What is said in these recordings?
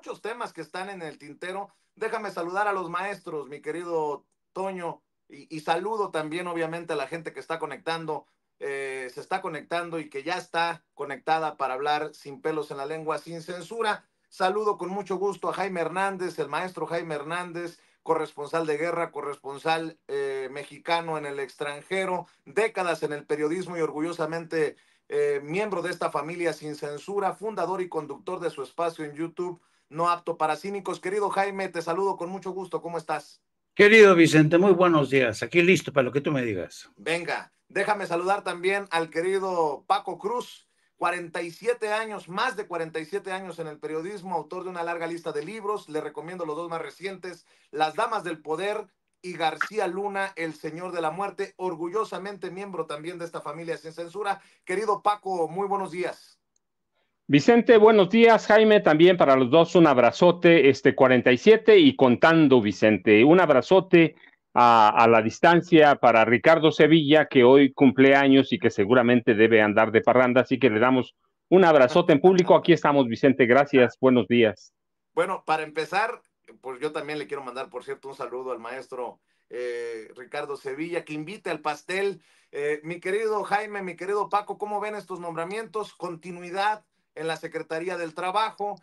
muchos temas que están en el tintero. Déjame saludar a los maestros, mi querido Toño, y saludo también obviamente a la gente que está conectando, se está conectando y que ya está conectada para hablar sin pelos en la lengua, sin censura. Saludo con mucho gusto a Jaime Hernández, el maestro Jaime Hernández, corresponsal de guerra, corresponsal mexicano en el extranjero, décadas en el periodismo y orgullosamente miembro de esta familia sin censura, fundador y conductor de su espacio en YouTube, No Apto para Cínicos. Querido Jaime, te saludo con mucho gusto. ¿Cómo estás? Querido Vicente, muy buenos días. Aquí listo para lo que tú me digas. Venga, déjame saludar también al querido Paco Cruz, 47 años, más de 47 años en el periodismo, autor de una larga lista de libros. Le recomiendo los dos más recientes, Las Damas del Poder y García Luna, El Señor de la Muerte, orgullosamente miembro también de esta familia sin censura. Querido Paco, muy buenos días. Vicente, buenos días. Jaime, también para los dos un abrazote, 47 y contando, Vicente. Un abrazote a la distancia para Ricardo Sevilla, que hoy cumple años y que seguramente debe andar de parranda, así que le damos un abrazote en público. Aquí estamos, Vicente. Gracias. Buenos días. Bueno, para empezar, pues yo también le quiero mandar, por cierto, un saludo al maestro Ricardo Sevilla, que invite al pastel. Mi querido Jaime, mi querido Paco, ¿cómo ven estos nombramientos? Continuidad en la Secretaría del Trabajo,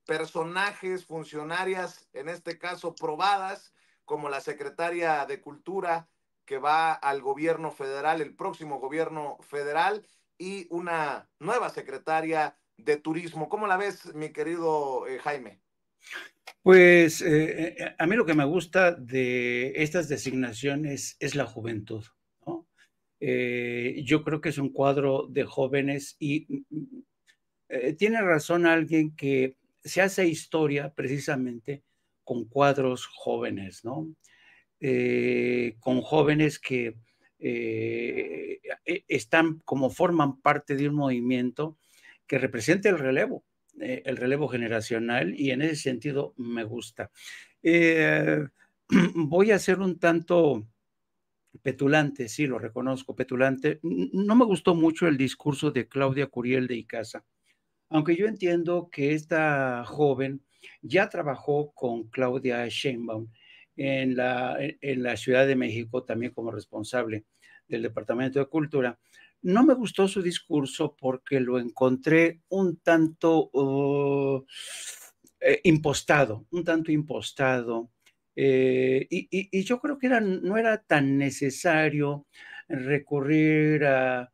personajes, funcionarias, en este caso probadas, como la secretaria de Cultura, que va al gobierno federal, el próximo gobierno federal, y una nueva secretaria de turismo. ¿Cómo la ves, mi querido Jaime? Pues a mí lo que me gusta de estas designaciones es la juventud, ¿no? Yo creo que es un cuadro de jóvenes y tiene razón alguien que se hace historia precisamente con cuadros jóvenes, ¿no? Con jóvenes que están como forman parte de un movimiento que representa el relevo generacional, y en ese sentido me gusta. Eh, Voy a ser un tanto petulante, sí, lo reconozco, petulante. No me gustó mucho el discurso de Claudia Curiel de Icaza, aunque yo entiendo que esta joven ya trabajó con Claudia Sheinbaum en la Ciudad de México, también como responsable del Departamento de Cultura. No me gustó su discurso porque lo encontré un tanto impostado, un tanto impostado. Y yo creo que no era tan necesario recurrir a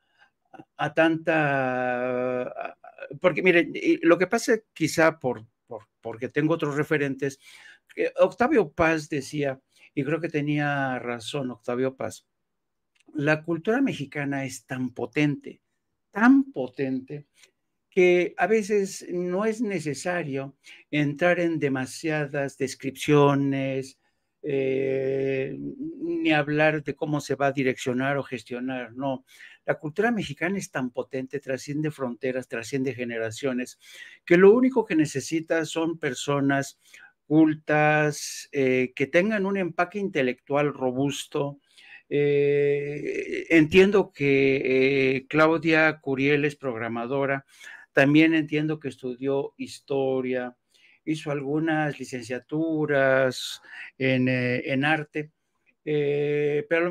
tanta, porque miren, lo que pasa quizá porque tengo otros referentes, Octavio Paz decía, y creo que tenía razón Octavio Paz, la cultura mexicana es tan potente, que a veces no es necesario entrar en demasiadas descripciones, ni hablar de cómo se va a direccionar o gestionar, no. La cultura mexicana es tan potente, trasciende fronteras, trasciende generaciones, que lo único que necesita son personas cultas, que tengan un empaque intelectual robusto. Entiendo que Claudia Curiel es programadora, también entiendo que estudió historia, hizo algunas licenciaturas en arte, pero a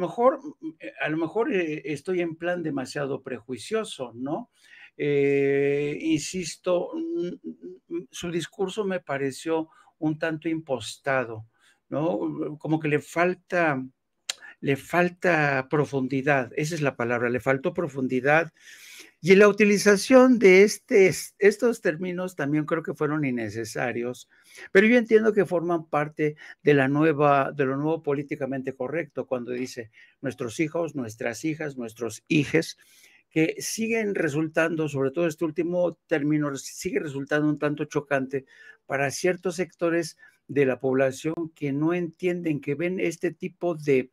lo mejor estoy en plan demasiado prejuicioso, ¿no? Insisto, su discurso me pareció un tanto impostado, ¿no? Como que le falta profundidad, esa es la palabra, le faltó profundidad. Y la utilización de estos términos también creo que fueron innecesarios, pero yo entiendo que forman parte de de lo nuevo políticamente correcto, cuando dice nuestros hijos, nuestras hijas, nuestros hijes, que siguen resultando, sobre todo este último término, sigue resultando un tanto chocante para ciertos sectores de la población que no entienden, que ven este tipo de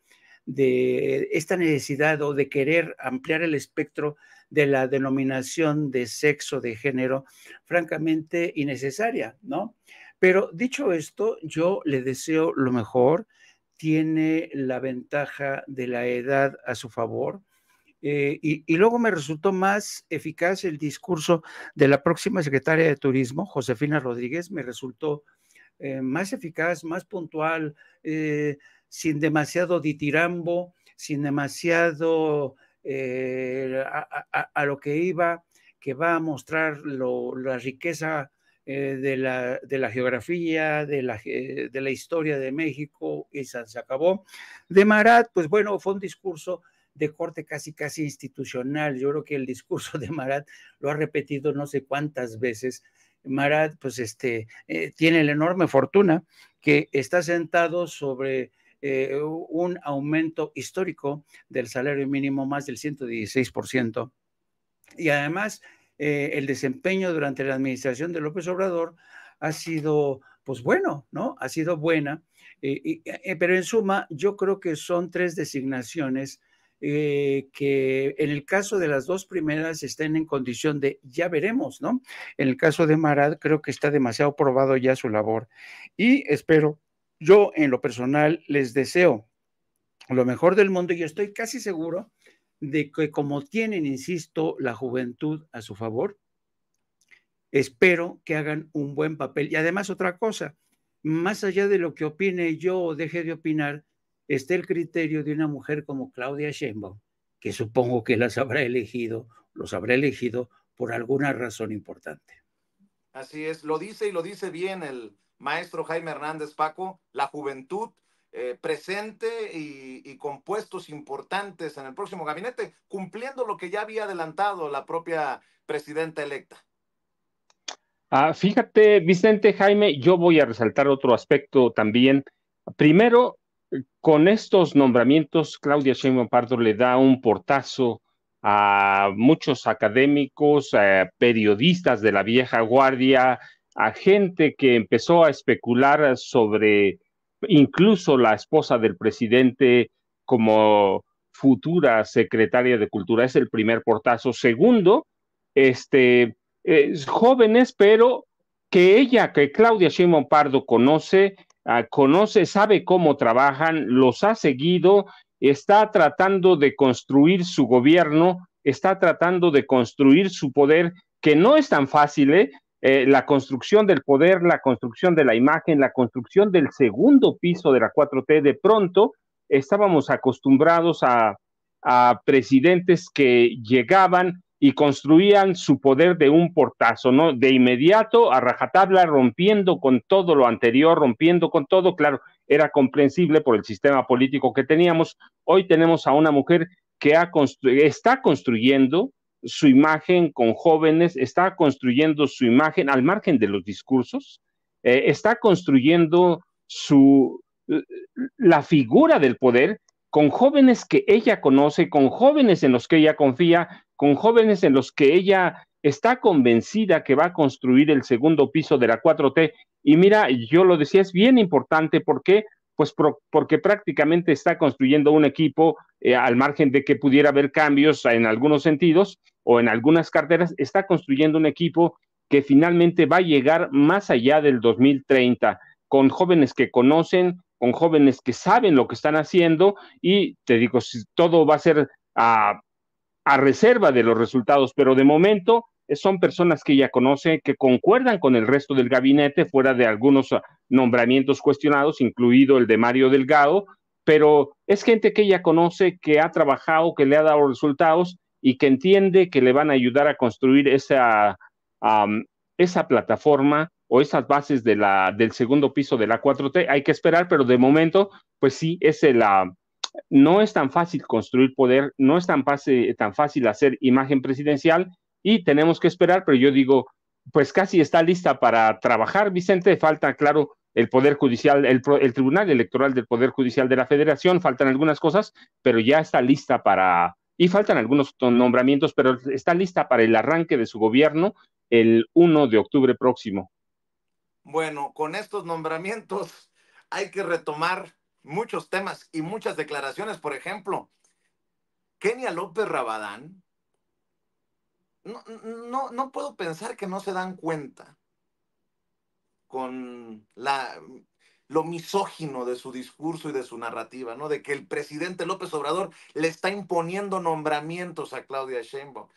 esta necesidad o de querer ampliar el espectro de la denominación de sexo, de género, francamente innecesaria, ¿no? Pero dicho esto, yo le deseo lo mejor, tiene la ventaja de la edad a su favor. Y luego me resultó más eficaz el discurso de la próxima secretaria de Turismo, Josefina Rodríguez, me resultó más eficaz, más puntual, sin demasiado ditirambo, sin demasiado a lo que iba, que va a mostrar la riqueza de la geografía, de la historia de México, y se acabó. De Marat, pues bueno, fue un discurso de corte casi institucional. Yo creo que el discurso de Marat lo ha repetido no sé cuántas veces. Marat, pues tiene la enorme fortuna que está sentado sobre un aumento histórico del salario mínimo, más del 116%. Y además, el desempeño durante la administración de López Obrador ha sido, pues bueno, ¿no? Ha sido buena, pero en suma, yo creo que son 3 designaciones que en el caso de las 2 primeras estén en condición de ya veremos, ¿no? En el caso de Marat, creo que está demasiado probado ya su labor y espero, yo en lo personal les deseo lo mejor del mundo y estoy casi seguro de que como tienen, insisto, la juventud a su favor, espero que hagan un buen papel. Y además otra cosa, más allá de lo que opine yo o deje de opinar, está el criterio de una mujer como Claudia Sheinbaum, que supongo que los habrá elegido por alguna razón importante. Así es, lo dice y lo dice bien el maestro Jaime Hernández, Paco, la juventud presente y con puestos importantes en el próximo gabinete, cumpliendo lo que ya había adelantado la propia presidenta electa. Fíjate, Vicente, Jaime, yo voy a resaltar otro aspecto también. Primero, con estos nombramientos, Claudia Sheinbaum Pardo le da un portazo a muchos académicos, periodistas de la vieja guardia, a gente que empezó a especular sobre incluso la esposa del presidente como futura secretaria de Cultura. Es el primer portazo. Segundo, jóvenes, pero que Claudia Sheinbaum Pardo conoce, sabe cómo trabajan, los ha seguido, está tratando de construir su gobierno, está tratando de construir su poder, que no es tan fácil, la construcción del poder, la construcción de la imagen, la construcción del segundo piso de la 4T. De pronto estábamos acostumbrados a presidentes que llegaban y construían su poder de un portazo, ¿no? De inmediato, a rajatabla, rompiendo con todo lo anterior, rompiendo con todo. Claro, era comprensible por el sistema político que teníamos. Hoy tenemos a una mujer que está construyendo su imagen con jóvenes, está construyendo su imagen al margen de los discursos, está construyendo la figura del poder con jóvenes que ella conoce, con jóvenes en los que ella confía, con jóvenes en los que ella está convencida que va a construir el segundo piso de la 4T. Y mira, yo lo decía, es bien importante. ¿Por qué? Pues porque prácticamente está construyendo un equipo, al margen de que pudiera haber cambios en algunos sentidos o en algunas carteras, está construyendo un equipo que finalmente va a llegar más allá del 2030, con jóvenes que conocen, con jóvenes que saben lo que están haciendo, y te digo, todo va a ser a reserva de los resultados, pero de momento son personas que ella conoce, que concuerdan con el resto del gabinete, fuera de algunos nombramientos cuestionados, incluido el de Mario Delgado, pero es gente que ella conoce, que ha trabajado, que le ha dado resultados y que entiende que le van a ayudar a construir esa plataforma o esas bases del segundo piso de la 4T. Hay que esperar, pero de momento, pues sí, no es tan fácil construir poder, no es tan fácil hacer imagen presidencial, y tenemos que esperar, pero yo digo, pues casi está lista para trabajar, Vicente. Falta, claro, el Poder Judicial, el Tribunal Electoral del Poder Judicial de la Federación, faltan algunas cosas, pero ya está lista y faltan algunos nombramientos, pero está lista para el arranque de su gobierno el 1 de octubre próximo. Bueno, con estos nombramientos hay que retomar muchos temas y muchas declaraciones. Por ejemplo, Kenia López Rabadán, no puedo pensar que no se dan cuenta con lo misógino de su discurso y de su narrativa, ¿no? De que el presidente López Obrador le está imponiendo nombramientos a Claudia Sheinbaum.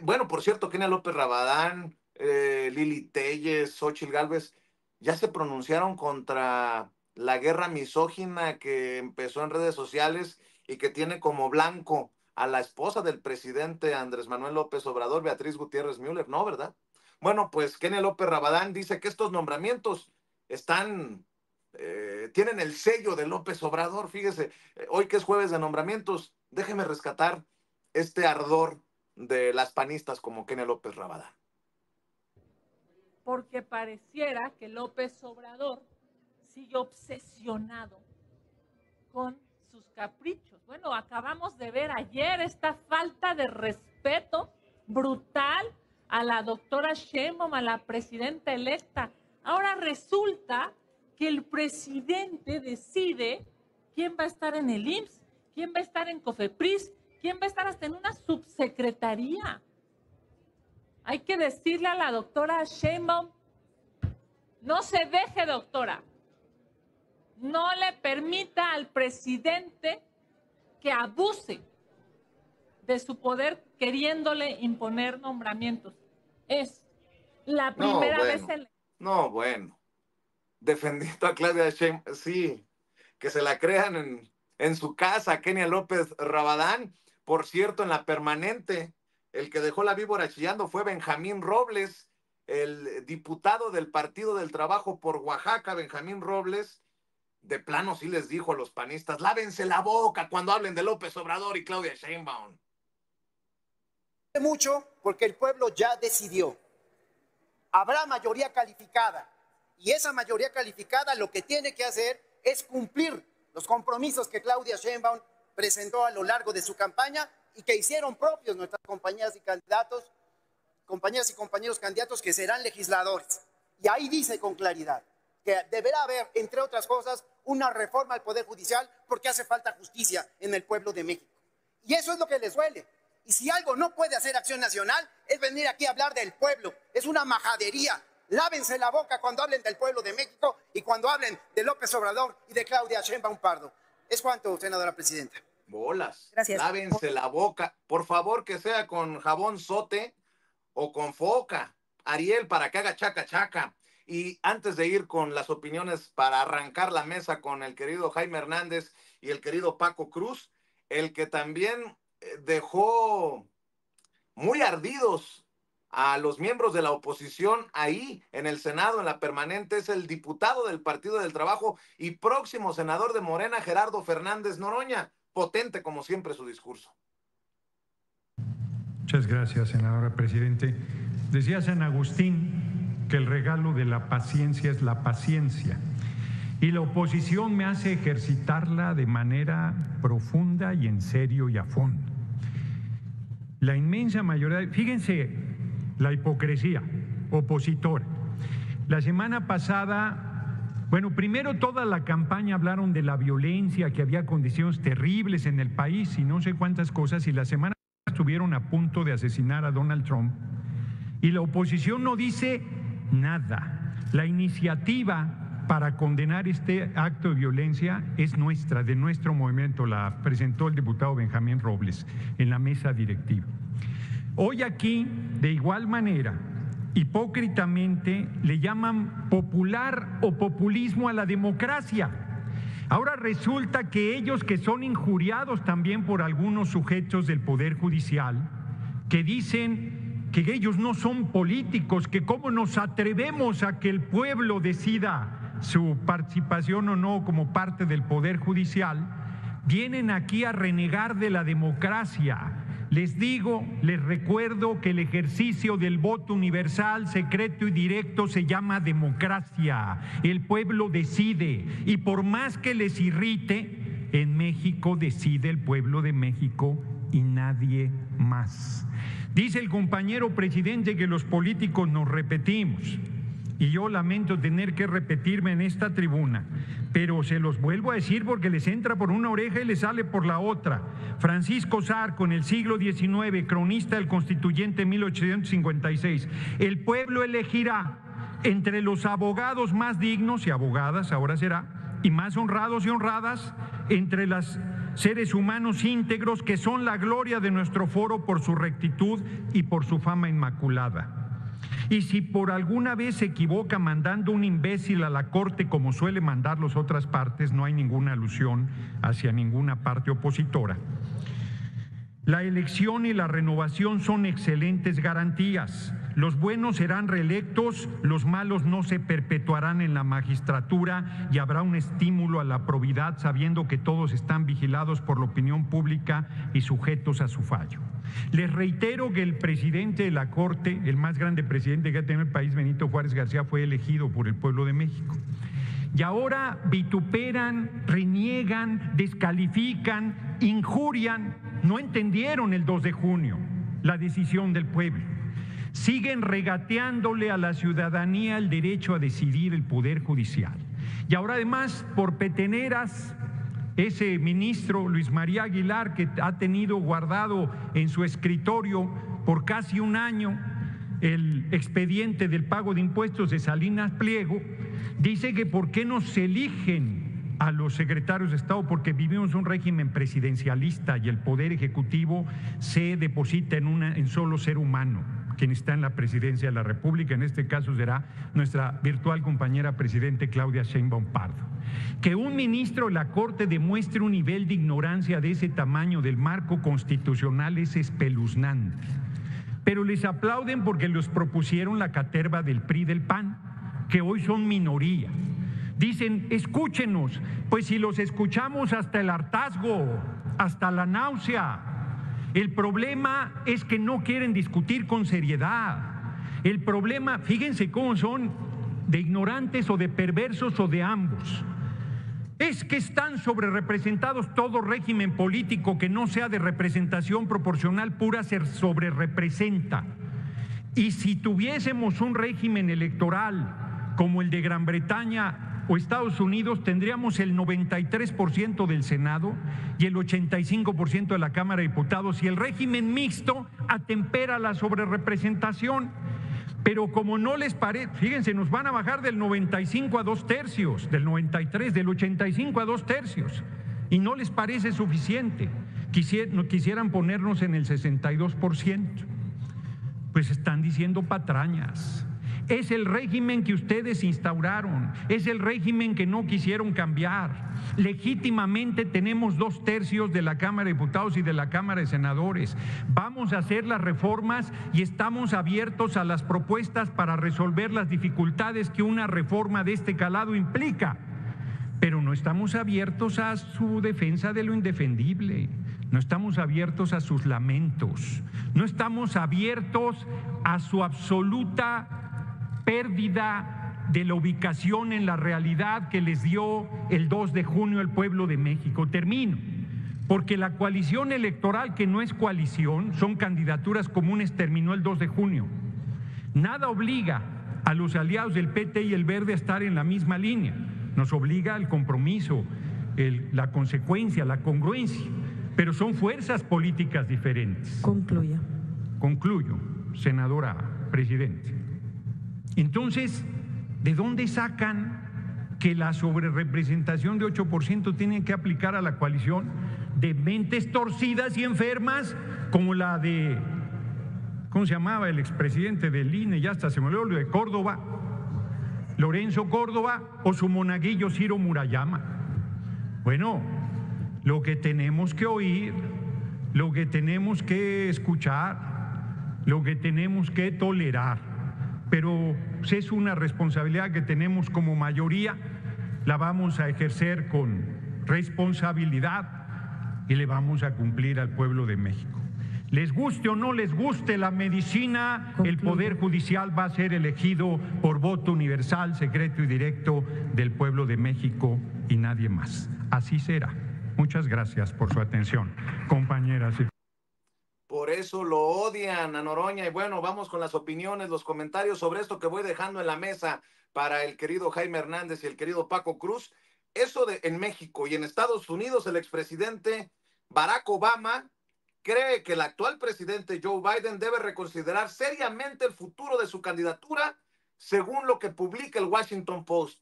Bueno, por cierto, Kenia López Rabadán, Lili Telles, Xóchitl Gálvez, ya se pronunciaron contra la guerra misógina que empezó en redes sociales y que tiene como blanco a la esposa del presidente Andrés Manuel López Obrador, Beatriz Gutiérrez Müller, ¿no, verdad? Bueno, pues Kenia López Rabadán dice que estos nombramientos tienen el sello de López Obrador. Fíjese, hoy que es jueves de nombramientos, déjeme rescatar este ardor de las panistas como Kenia López Rabadán. Porque pareciera que López Obrador sigue obsesionado con sus caprichos. Bueno, acabamos de ver ayer esta falta de respeto brutal a la doctora Sheinbaum, a la presidenta electa. Ahora resulta que el presidente decide quién va a estar en el IMSS, quién va a estar en COFEPRIS, quién va a estar hasta en una subsecretaría. Hay que decirle a la doctora Sheinbaum, no se deje, doctora. No le permita al presidente que abuse de su poder queriéndole imponer nombramientos. Es la primera vez en la... No, bueno. Defendiendo a Claudia Sheinbaum, sí, que se la crean en su casa, Kenia López Rabadán. Por cierto, en la permanente, el que dejó la víbora chillando fue Benjamín Robles, el diputado del Partido del Trabajo por Oaxaca, Benjamín Robles. De plano sí les dijo a los panistas, lávense la boca cuando hablen de López Obrador y Claudia Sheinbaum. Mucho porque el pueblo ya decidió. Habrá mayoría calificada y esa mayoría calificada lo que tiene que hacer es cumplir los compromisos que Claudia Sheinbaum presentó a lo largo de su campaña y que hicieron propios nuestras compañeras y compañeros candidatos que serán legisladores. Y ahí dice con claridad que deberá haber, entre otras cosas, una reforma al Poder Judicial porque hace falta justicia en el pueblo de México. Y eso es lo que les duele. Y si algo no puede hacer Acción Nacional es venir aquí a hablar del pueblo. Es una majadería. Lávense la boca cuando hablen del pueblo de México y cuando hablen de López Obrador y de Claudia Sheinbaum Pardo. Es cuanto, senadora presidenta. Bolas. Gracias. Lávense la boca. Por favor, que sea con jabón Sote o con Foca. Ariel, para que haga chaca chaca. Y antes de ir con las opiniones para arrancar la mesa con el querido Jaime Hernández y el querido Paco Cruz, el que también dejó muy ardidos a los miembros de la oposición ahí en el Senado, en la permanente, es el diputado del Partido del Trabajo y próximo senador de Morena, Gerardo Fernández Noroña. Potente como siempre su discurso. Muchas gracias, senadora presidente. Decía San Agustín que el regalo de la paciencia es la paciencia. Y la oposición me hace ejercitarla de manera profunda y en serio y a fondo. La inmensa mayoría, fíjense la hipocresía opositora. La semana pasada, bueno, primero toda la campaña hablaron de la violencia, que había condiciones terribles en el país y no sé cuántas cosas, y la semana estuvieron a punto de asesinar a Donald Trump. Y la oposición no dice nada. La iniciativa para condenar este acto de violencia es nuestra, de nuestro movimiento, la presentó el diputado Benjamín Robles en la mesa directiva. Hoy aquí, de igual manera, hipócritamente, le llaman popular o populismo a la democracia. Ahora resulta que ellos, que son injuriados también por algunos sujetos del Poder Judicial, que dicen que ellos no son políticos, que cómo nos atrevemos a que el pueblo decida su participación o no como parte del Poder Judicial, vienen aquí a renegar de la democracia. Les digo, les recuerdo que el ejercicio del voto universal, secreto y directo se llama democracia. El pueblo decide y por más que les irrite, en México decide el pueblo de México y nadie más. Dice el compañero presidente que los políticos nos repetimos y yo lamento tener que repetirme en esta tribuna, pero se los vuelvo a decir porque les entra por una oreja y les sale por la otra. Francisco Zarco, en el siglo XIX, cronista del Constituyente 1856, el pueblo elegirá entre los abogados más dignos y abogadas, ahora será, y más honrados y honradas, entre los seres humanos íntegros que son la gloria de nuestro foro por su rectitud y por su fama inmaculada. Y si por alguna vez se equivoca mandando un imbécil a la corte como suele mandar las otras partes, no hay ninguna alusión hacia ninguna parte opositora. La elección y la renovación son excelentes garantías. Los buenos serán reelectos, los malos no se perpetuarán en la magistratura y habrá un estímulo a la probidad sabiendo que todos están vigilados por la opinión pública y sujetos a su fallo. Les reitero que el presidente de la Corte, el más grande presidente que ha tenido el país, Benito Juárez García, fue elegido por el pueblo de México. Y ahora vituperan, reniegan, descalifican, injurian. No entendieron el 2 de junio la decisión del pueblo. Siguen regateándole a la ciudadanía el derecho a decidir el Poder Judicial. Y ahora además, por peteneras, ese ministro Luis María Aguilar, que ha tenido guardado en su escritorio por casi un año el expediente del pago de impuestos de Salinas Pliego, dice que por qué no se eligen a los secretarios de Estado, porque vivimos un régimen presidencialista y el poder ejecutivo se deposita en solo ser humano, quien está en la presidencia de la República. En este caso será nuestra virtual compañera presidente Claudia Sheinbaum Pardo. Que un ministro de la Corte demuestre un nivel de ignorancia de ese tamaño del marco constitucional es espeluznante. Pero les aplauden porque los propusieron la caterva del PRI y del PAN, que hoy son minoría. Dicen, escúchenos, pues si los escuchamos hasta el hartazgo, hasta la náusea. El problema es que no quieren discutir con seriedad. El problema, fíjense cómo son de ignorantes o de perversos o de ambos. Es que están sobrerepresentados. Todo régimen político que no sea de representación proporcional pura se sobrerepresenta. Y si tuviésemos un régimen electoral como el de Gran Bretaña o Estados Unidos, tendríamos el 93% del Senado y el 85% de la Cámara de Diputados, y el régimen mixto atempera la sobrerepresentación. Pero como no les parece, fíjense, nos van a bajar del 95 a 2/3, del 93, del 85 a 2/3, y no les parece suficiente. Quisieran ponernos en el 62%. Pues están diciendo patrañas. Es el régimen que ustedes instauraron, es el régimen que no quisieron cambiar. Legítimamente tenemos 2/3 de la Cámara de Diputados y de la Cámara de Senadores. Vamos a hacer las reformas y estamos abiertos a las propuestas para resolver las dificultades que una reforma de este calado implica. Pero no estamos abiertos a su defensa de lo indefendible. No estamos abiertos a sus lamentos. No estamos abiertos a su absoluta pérdida de la ubicación en la realidad que les dio el 2 de junio el pueblo de México. Termino, porque la coalición electoral, que no es coalición, son candidaturas comunes, terminó el 2 de junio. Nada obliga a los aliados del PT y el Verde a estar en la misma línea. Nos obliga el compromiso, la consecuencia, la congruencia, pero son fuerzas políticas diferentes. Concluya. Concluyo, senadora presidente. Entonces, ¿de dónde sacan que la sobrerepresentación de 8% tiene que aplicar a la coalición? De mentes torcidas y enfermas, como la de, ¿cómo se llamaba el expresidente del INE? Ya hasta se me olvidó, lo de Córdoba, Lorenzo Córdoba, o su monaguillo Ciro Murayama. Bueno, lo que tenemos que oír, lo que tenemos que escuchar, lo que tenemos que tolerar, pero es una responsabilidad que tenemos como mayoría, la vamos a ejercer con responsabilidad y le vamos a cumplir al pueblo de México. Les guste o no les guste la medicina, el Poder Judicial va a ser elegido por voto universal, secreto y directo del pueblo de México y nadie más. Así será. Muchas gracias por su atención, compañeras y Por eso lo odian a Noroña. Y bueno, vamos con las opiniones, los comentarios sobre esto que voy dejando en la mesa para el querido Jaime Hernández y el querido Paco Cruz. Eso de en México y en Estados Unidos, el expresidente Barack Obama cree que el actual presidente Joe Biden debe reconsiderar seriamente el futuro de su candidatura según lo que publica el Washington Post,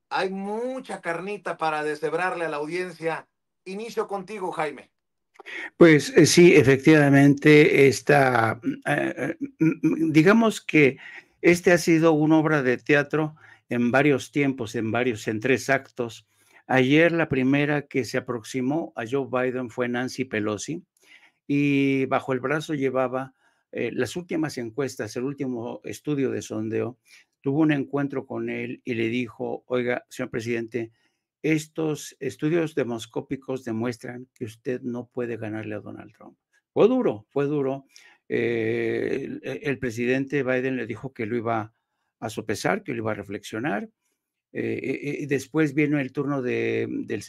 hay mucha carnita para deshebrarle a la audiencia. Inicio contigo, Jaime. Pues sí, efectivamente, digamos que este ha sido una obra de teatro en varios tiempos, en 3 actos. Ayer la primera que se aproximó a Joe Biden fue Nancy Pelosi y bajo el brazo llevaba las últimas encuestas, el último estudio de sondeo. Tuvo un encuentro con él y le dijo: oiga, señor presidente, estos estudios demoscópicos demuestran que usted no puede ganarle a Donald Trump. Fue duro, fue duro. El presidente Biden le dijo que lo iba a sopesar, que lo iba a reflexionar. Después vino el turno del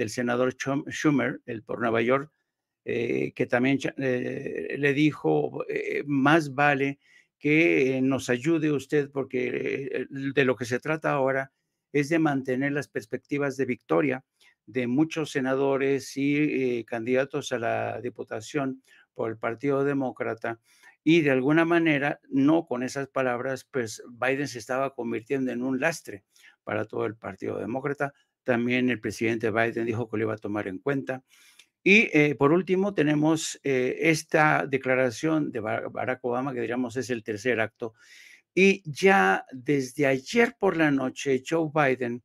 senador Schumer, el por Nueva York, que también le dijo: más vale que nos ayude usted, porque de lo que se trata ahora es de mantener las perspectivas de victoria de muchos senadores y candidatos a la diputación por el Partido Demócrata. Y de alguna manera, no con esas palabras, pues Biden se estaba convirtiendo en un lastre para todo el Partido Demócrata. También el presidente Biden dijo que lo iba a tomar en cuenta. Y por último tenemos esta declaración de Barack Obama, que diríamos es el 3er acto. Y ya desde ayer por la noche, Joe Biden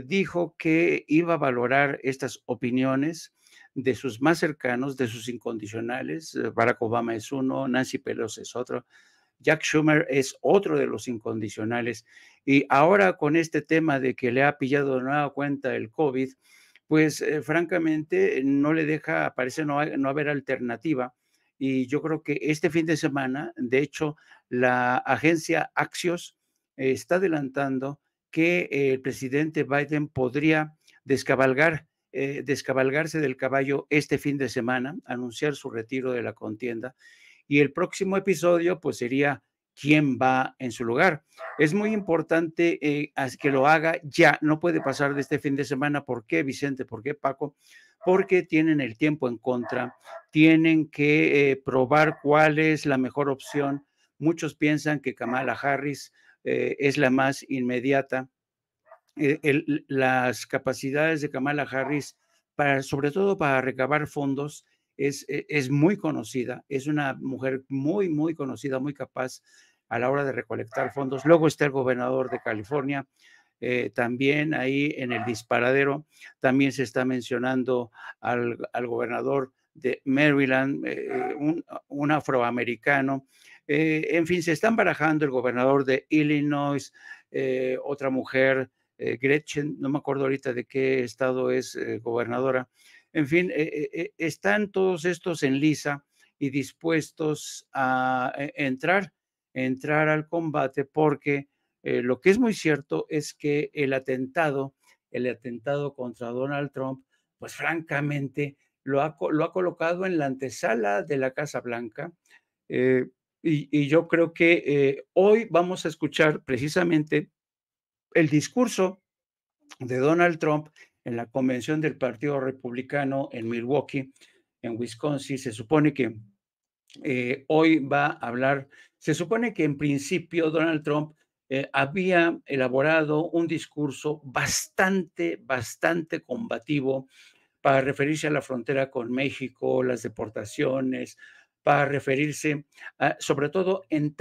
dijo que iba a valorar estas opiniones de sus más cercanos, de sus incondicionales. Barack Obama es uno, Nancy Pelosi es otro, Jack Schumer es otro de los incondicionales. Y ahora con este tema de que le ha pillado de nueva cuenta el COVID, pues francamente no le deja, parece no haber alternativa. Y yo creo que este fin de semana, de hecho, la agencia Axios está adelantando que el presidente Biden podría descabalgarse del caballo este fin de semana, anunciar su retiro de la contienda. Y el próximo episodio, pues sería quién va en su lugar. Es muy importante que lo haga ya, no puede pasar de este fin de semana. ¿Por qué, Vicente? ¿Por qué, Paco? Porque tienen el tiempo en contra, tienen que probar cuál es la mejor opción. Muchos piensan que Kamala Harris es la más inmediata. Las capacidades de Kamala Harris, sobre todo para recabar fondos, es muy conocida, es una mujer muy, muy conocida, muy capaz a la hora de recolectar fondos. Luego está el gobernador de California, también ahí en el disparadero, también se está mencionando al gobernador de Maryland, un afroamericano. En fin, se están barajando el gobernador de Illinois, otra mujer, Gretchen, no me acuerdo ahorita de qué estado es gobernadora. En fin, están todos estos en lisa y dispuestos a entrar al combate, porque lo que es muy cierto es que el atentado contra Donald Trump, pues francamente lo ha colocado en la antesala de la Casa Blanca. Y yo creo que hoy vamos a escuchar precisamente el discurso de Donald Trump en la convención del Partido Republicano en Milwaukee, en Wisconsin. Se supone que hoy va a hablar, se supone que en principio Donald Trump había elaborado un discurso bastante combativo para referirse a la frontera con México, las deportaciones, para referirse sobre todo en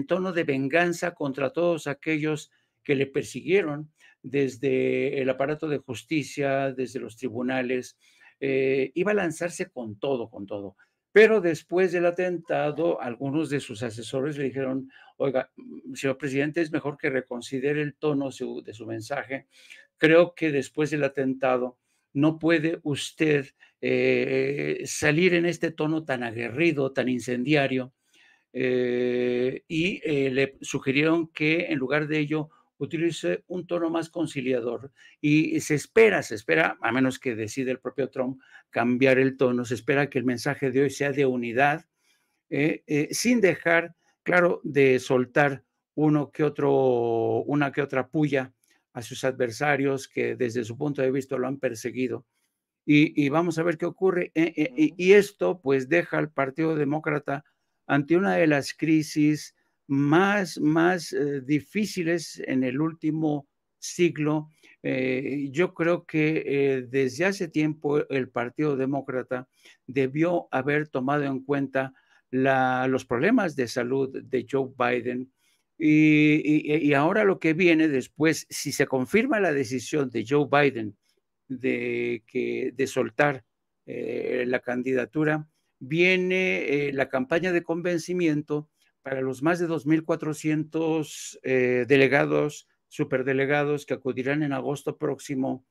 tono de venganza contra todos aquellos que le persiguieron desde el aparato de justicia, desde los tribunales. Iba a lanzarse con todo. Pero después del atentado, algunos de sus asesores le dijeron: oiga, señor presidente, es mejor que reconsidere el tono de su mensaje. Creo que después del atentado no puede usted salir en este tono tan aguerrido, tan incendiario. Y le sugirieron que en lugar de ello utilice un tono más conciliador. Y se espera, a menos que decida el propio Trump cambiar el tono, se espera que el mensaje de hoy sea de unidad, sin dejar, claro, de soltar una que otra puya a sus adversarios que desde su punto de vista lo han perseguido. Y vamos a ver qué ocurre. Y esto pues deja al Partido Demócrata ante una de las crisis más difíciles en el último siglo. Yo creo que desde hace tiempo el Partido Demócrata debió haber tomado en cuenta los problemas de salud de Joe Biden. Y ahora lo que viene después, si se confirma la decisión de Joe Biden de soltar la candidatura, viene la campaña de convencimiento para los más de 2.400 delegados, superdelegados que acudirán en agosto próximo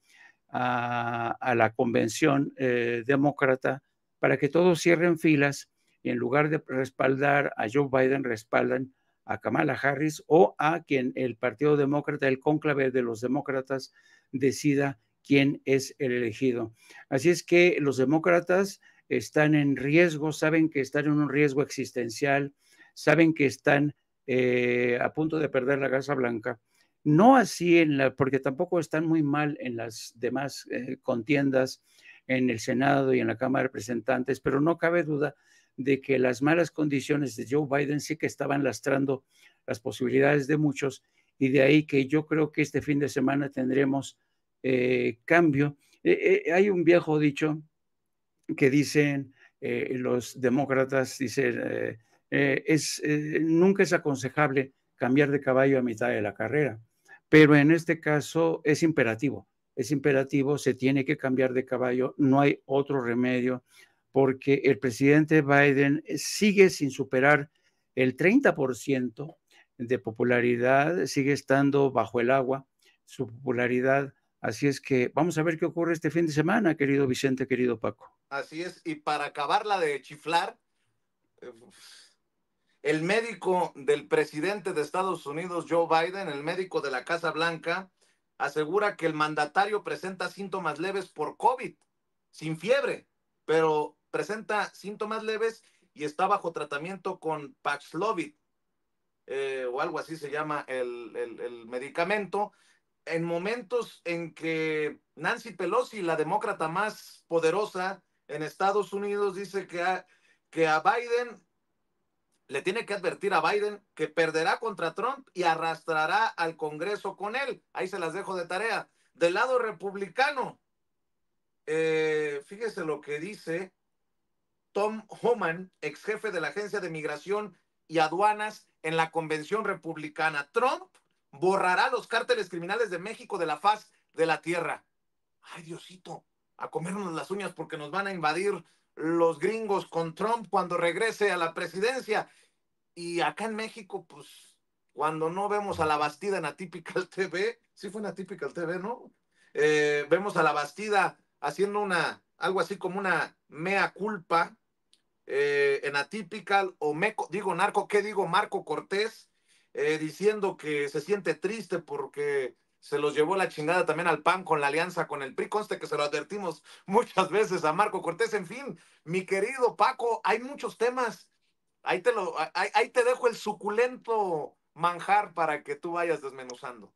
a la convención demócrata, para que todos cierren filas y en lugar de respaldar a Joe Biden, respaldan a Kamala Harris o a quien el Partido Demócrata, el cónclave de los demócratas, decida quién es el elegido. Así es que los demócratas están en riesgo, saben que están en un riesgo existencial, saben que están a punto de perder la Casa Blanca. No así porque tampoco están muy mal en las demás contiendas en el Senado y en la Cámara de Representantes, pero no cabe duda de que las malas condiciones de Joe Biden sí que estaban lastrando las posibilidades de muchos, y de ahí que yo creo que este fin de semana tendremos cambio. Hay un viejo dicho que dicen los demócratas, dicen, nunca es aconsejable cambiar de caballo a mitad de la carrera, pero en este caso es imperativo, se tiene que cambiar de caballo, no hay otro remedio, porque el presidente Biden sigue sin superar el 30% de popularidad, sigue estando bajo el agua su popularidad. Así es que vamos a ver qué ocurre este fin de semana, querido Vicente, querido Paco. Así es, y para acabarla de chiflar, el médico del presidente de Estados Unidos, Joe Biden, el médico de la Casa Blanca, asegura que el mandatario presenta síntomas leves por COVID, sin fiebre, pero presenta síntomas leves y está bajo tratamiento con Paxlovid, o algo así se llama el medicamento, en momentos en que Nancy Pelosi, la demócrata más poderosa en Estados Unidos, dice que a Biden le tiene que advertir a Biden que perderá contra Trump y arrastrará al Congreso con él. Ahí se las dejo de tarea. Del lado republicano, fíjese lo que dice Tom Homan, ex jefe de la Agencia de Migración y Aduanas en la Convención Republicana. Trump borrará los cárteles criminales de México de la faz de la tierra. Ay, Diosito, a comernos las uñas porque nos van a invadir los gringos con Trump cuando regrese a la presidencia. Y acá en México, pues, cuando no vemos a la Bastida en Atypical TV, sí fue en Atypical TV, ¿no? Vemos a la Bastida haciendo algo así como una mea culpa en Atypical, o Marco Cortés, diciendo que se siente triste porque se los llevó la chingada también al PAN con la alianza con el PRI. Conste que se lo advertimos muchas veces a Marco Cortés. En fin, mi querido Paco, hay muchos temas. Ahí te dejo el suculento manjar para que tú vayas desmenuzando.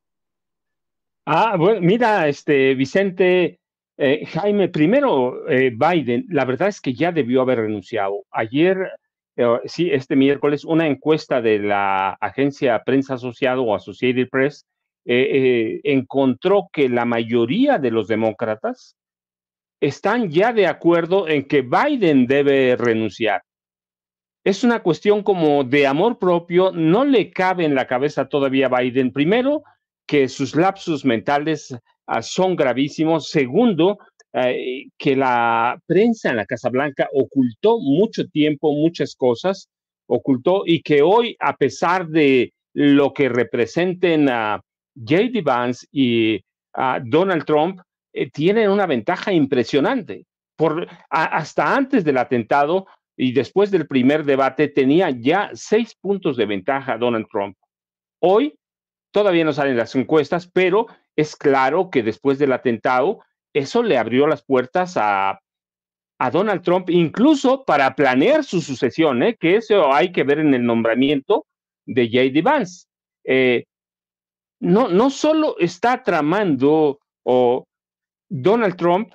Bueno, mira, Vicente, Jaime, primero, Biden, la verdad es que ya debió haber renunciado. Ayer, sí, este miércoles, una encuesta de la agencia Prensa Asociado o Associated Press encontró que la mayoría de los demócratas están ya de acuerdo en que Biden debe renunciar. Es una cuestión como de amor propio, no le cabe en la cabeza todavía a Biden, primero, que sus lapsus mentales son gravísimos, segundo, que la prensa en la Casa Blanca ocultó mucho tiempo, muchas cosas, ocultó, y que hoy, a pesar de lo que representen a J.D. Vance y a Donald Trump, tienen una ventaja impresionante. Hasta antes del atentado y después del primer debate tenía ya 6 puntos de ventaja Donald Trump. Hoy todavía no salen las encuestas, pero es claro que después del atentado eso le abrió las puertas a Donald Trump, incluso para planear su sucesión, que eso hay que ver en el nombramiento de J.D. Vance. No solo está tramando Donald Trump,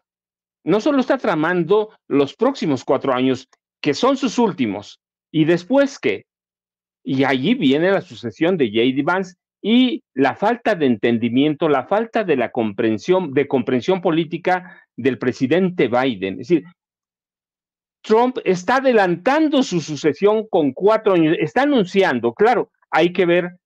no solo está tramando los próximos 4 años, que son sus últimos, y después, ¿qué? Y allí viene la sucesión de J.D. Vance y la falta de entendimiento, la falta de la comprensión política del presidente Biden. Es decir, Trump está adelantando su sucesión con 4 años, está anunciando, claro, hay que ver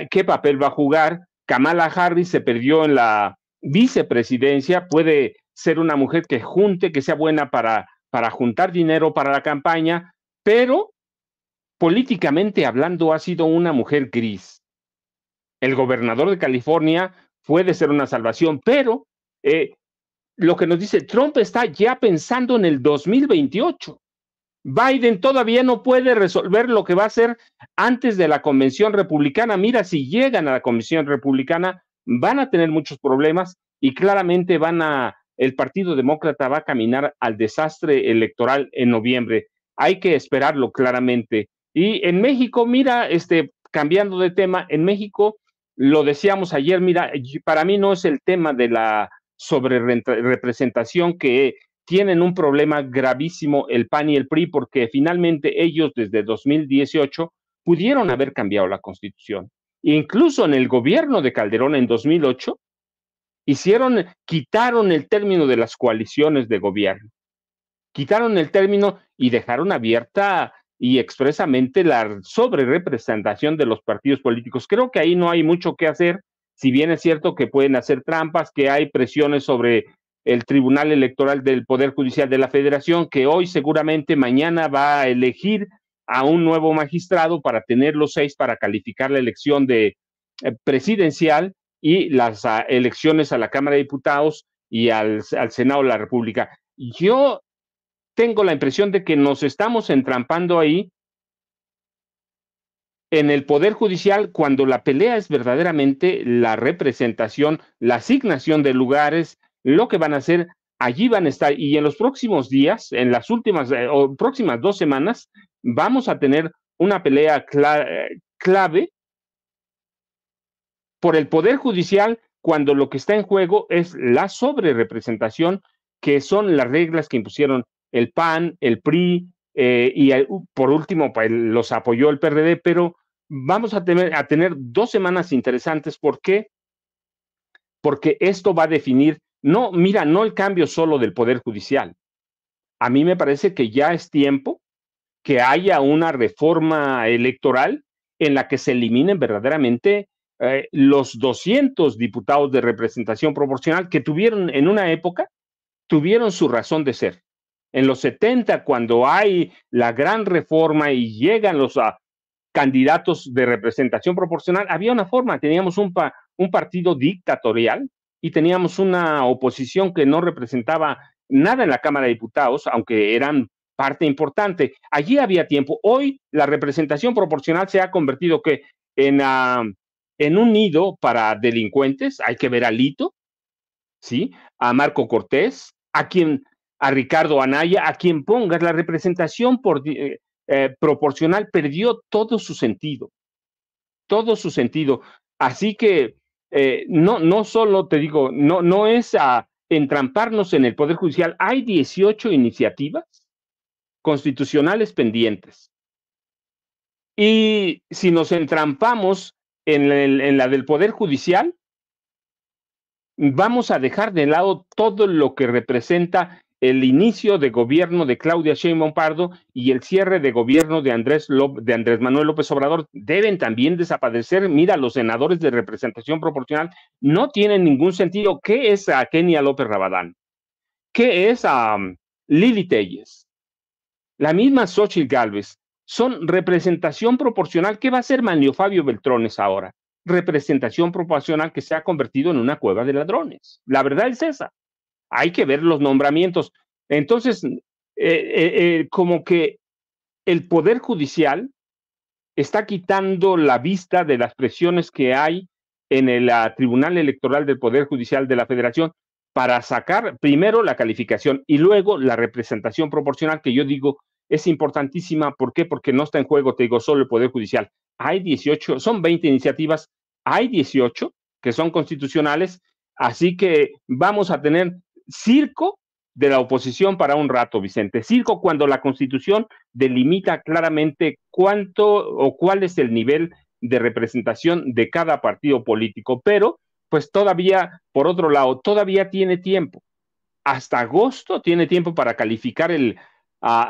qué papel va a jugar. Kamala Harris se perdió en la vicepresidencia, puede ser una mujer que junte, que sea buena para juntar dinero para la campaña, pero políticamente hablando ha sido una mujer gris. El gobernador de California puede ser una salvación, pero lo que nos dice Trump está ya pensando en el 2028. Biden todavía no puede resolver lo que va a hacer antes de la convención republicana. Mira, si llegan a la convención republicana, van a tener muchos problemas y claramente el Partido Demócrata va a caminar al desastre electoral en noviembre. Hay que esperarlo claramente. Y en México, mira, cambiando de tema, en México, lo decíamos ayer, mira, para mí no es el tema de la sobrerepresentación que tienen un problema gravísimo el PAN y el PRI, porque finalmente ellos desde 2018 pudieron haber cambiado la Constitución. Incluso en el gobierno de Calderón en 2008, quitaron el término de las coaliciones de gobierno. Quitaron el término y dejaron abierta y expresamente la sobrerepresentación de los partidos políticos. Creo que ahí no hay mucho que hacer, si bien es cierto que pueden hacer trampas, que hay presiones sobre el Tribunal Electoral del Poder Judicial de la Federación, que hoy seguramente mañana va a elegir a un nuevo magistrado para tener los 6 para calificar la elección presidencial y las elecciones a la Cámara de Diputados y al Senado de la República. Yo tengo la impresión de que nos estamos entrampando ahí en el Poder Judicial cuando la pelea es verdaderamente la representación, la asignación de lugares, lo que van a hacer, allí van a estar, y en los próximos días, en las próximas 2 semanas, vamos a tener una pelea clave por el Poder Judicial cuando lo que está en juego es la sobrerepresentación, que son las reglas que impusieron el PAN, el PRI, y por último los apoyó el PRD, pero vamos a tener 2 semanas interesantes. ¿Por qué? Porque esto va a definir, no el cambio solo del Poder Judicial. A mí me parece que ya es tiempo que haya una reforma electoral en la que se eliminen verdaderamente los 200 diputados de representación proporcional que tuvieron en una época, tuvieron su razón de ser. En los 70, cuando hay la gran reforma y llegan los candidatos de representación proporcional, había una forma, teníamos un partido dictatorial y teníamos una oposición que no representaba nada en la Cámara de Diputados, aunque eran parte importante. Allí había tiempo. Hoy la representación proporcional se ha convertido en un nido para delincuentes. Hay que ver a Lito, ¿sí? A Marco Cortés, a Ricardo Anaya, a quien pongas. La representación proporcional perdió todo su sentido. Así que no solo te digo, no es a entramparnos en el Poder Judicial. Hay 18 iniciativas constitucionales pendientes. Y si nos entrampamos en la del Poder Judicial, vamos a dejar de lado todo lo que representa el inicio de gobierno de Claudia Sheinbaum Pardo y el cierre de gobierno de Andrés Manuel López Obrador. Deben también desaparecer. Mira, los senadores de representación proporcional no tienen ningún sentido. ¿Qué es a Kenia López Rabadán? ¿Qué es a Lili Telles? La misma Xóchitl Gálvez. Son representación proporcional. ¿Qué va a hacer Manlio Fabio Beltrones ahora? Representación proporcional que se ha convertido en una cueva de ladrones. La verdad es esa. Hay que ver los nombramientos. Entonces, como que el Poder Judicial está quitando la vista de las presiones que hay en el Tribunal Electoral del Poder Judicial de la Federación para sacar primero la calificación y luego la representación proporcional, que yo digo es importantísima. ¿Por qué? Porque no está en juego, te digo, solo el Poder Judicial. Hay 18, son 20 iniciativas, hay 18 que son constitucionales, así que vamos a tener circo de la oposición para un rato, Vicente. Circo cuando la Constitución delimita claramente cuánto o cuál es el nivel de representación de cada partido político, pero pues todavía, por otro lado, todavía tiene tiempo. Hasta agosto tiene tiempo para calificar el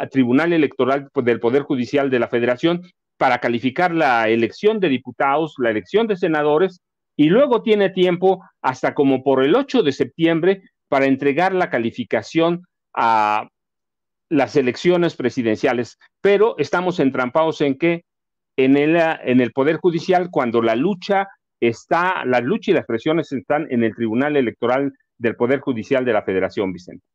Tribunal Electoral del Poder Judicial de la Federación, para calificar la elección de diputados, la elección de senadores, y luego tiene tiempo hasta como por el 8 de septiembre para entregar la calificación a las elecciones presidenciales. Pero estamos entrampados en que en el Poder Judicial, cuando la lucha y las presiones están en el Tribunal Electoral del Poder Judicial de la Federación, Vicente.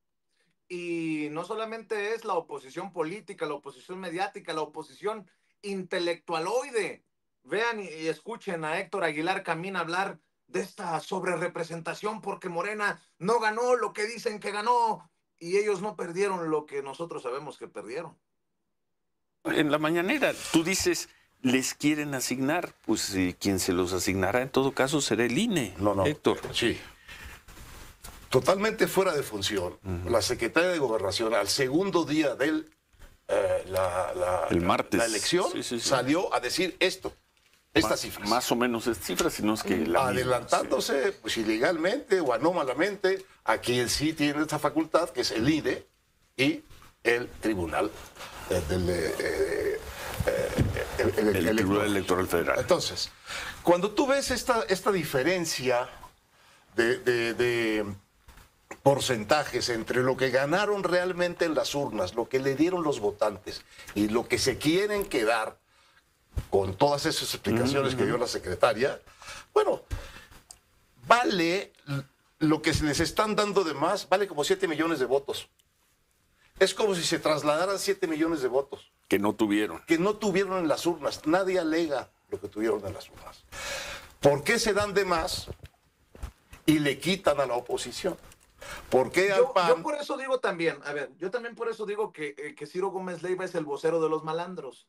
Y no solamente es la oposición política, la oposición mediática, la oposición intelectualoide. Vean y escuchen a Héctor Aguilar Camín hablar de esta sobrerepresentación porque Morena no ganó lo que dicen que ganó y ellos no perdieron lo que nosotros sabemos que perdieron. En la mañanera tú dices, les quieren asignar, pues quien se los asignará en todo caso será el INE. No, Héctor. Sí. Totalmente fuera de función. La Secretaría de Gobernación, al segundo día del el martes, la elección, salió a decir estas cifras. Más o menos estas cifras, sino es que la adelantándose, misma, pues ilegalmente o anómalamente, a quien sí tiene esta facultad, que es el INE y el Tribunal el Tribunal Electoral Federal. Entonces, cuando tú ves esta diferencia de porcentajes entre lo que ganaron realmente en las urnas, lo que le dieron los votantes y lo que se quieren quedar con todas esas explicaciones que dio la secretaria, bueno, vale lo que les están dando de más, vale como 7 millones de votos. Es como si se trasladaran 7 millones de votos. Que no tuvieron. Que no tuvieron en las urnas. Nadie alega lo que tuvieron en las urnas. ¿Por qué se dan de más y le quitan a la oposición? ¿Por qué al PAN? Yo por eso digo también, yo también por eso digo que Ciro Gómez Leiva es el vocero de los malandros.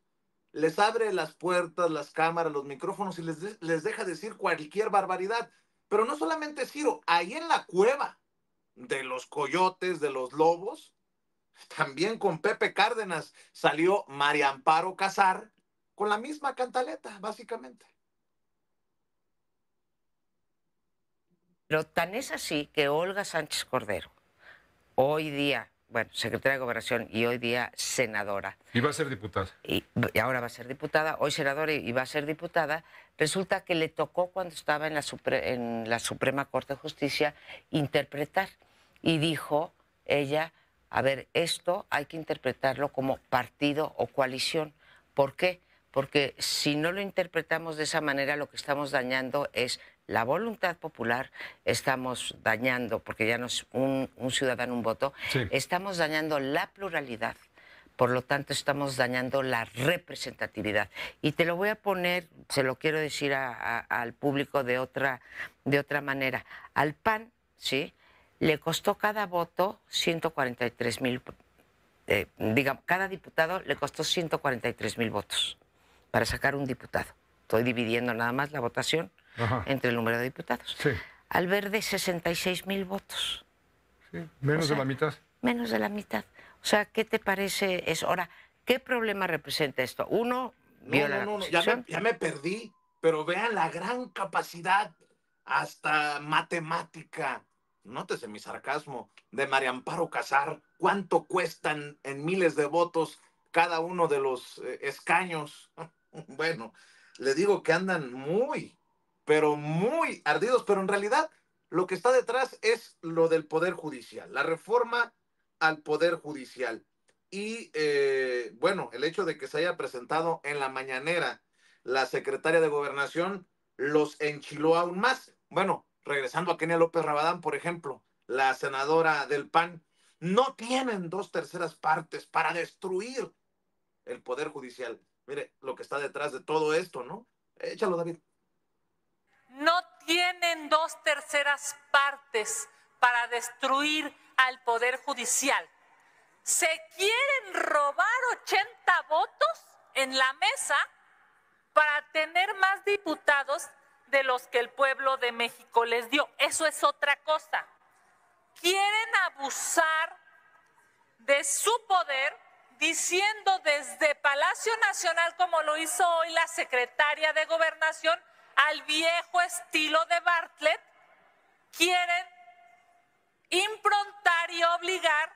Les abre las puertas, las cámaras, los micrófonos y les deja decir cualquier barbaridad. Pero no solamente Ciro, ahí en la cueva de los coyotes, de los lobos, también con Pepe Cárdenas salió María Amparo Casar con la misma cantaleta, básicamente. Pero tan es así que Olga Sánchez Cordero, hoy día, bueno, secretaria de Gobernación y hoy día senadora. Y va a ser diputada. Y ahora va a ser diputada, hoy senadora y va a ser diputada. Resulta que le tocó cuando estaba en la Suprema Corte de Justicia interpretar. Y dijo ella, a ver, esto hay que interpretarlo como partido o coalición. ¿Por qué? Porque si no lo interpretamos de esa manera, lo que estamos dañando es la voluntad popular, estamos dañando, porque ya no es un ciudadano un voto, sí. Estamos dañando la pluralidad, por lo tanto estamos dañando la representatividad. Y te lo voy a poner, se lo quiero decir al público de otra manera. Al PAN, ¿sí?, le costó cada voto 143,000, digamos, cada diputado le costó 143,000 votos para sacar un diputado. Estoy dividiendo nada más la votación entre el número de diputados. Sí. Al Verde 66,000 votos. Sí, menos de la mitad. Menos de la mitad. O sea, ¿qué te parece eso? Ahora, ¿qué problema representa esto? Uno, viola la Constitución. Ya me perdí, pero vean la gran capacidad, hasta matemática, nótese mi sarcasmo, de María Amparo Casar. ¿Cuánto cuestan en miles de votos cada uno de los escaños? Bueno, le digo que andan pero muy ardidos, pero en realidad lo que está detrás es lo del Poder Judicial, la reforma al Poder Judicial. Y bueno, el hecho de que se haya presentado en la mañanera la secretaria de Gobernación los enchiló aún más. Bueno, regresando a Kenia López Rabadán, por ejemplo, la senadora del PAN, no tienen 2/3 partes para destruir el Poder Judicial. Mire lo que está detrás de todo esto, ¿no? Échalo, David. No tienen 2/3 partes para destruir al Poder Judicial. Se quieren robar 80 votos en la mesa para tener más diputados de los que el pueblo de México les dio. Eso es otra cosa. Quieren abusar de su poder, diciendo desde Palacio Nacional, como lo hizo hoy la secretaria de Gobernación, al viejo estilo de Bartlett, quieren improntar y obligar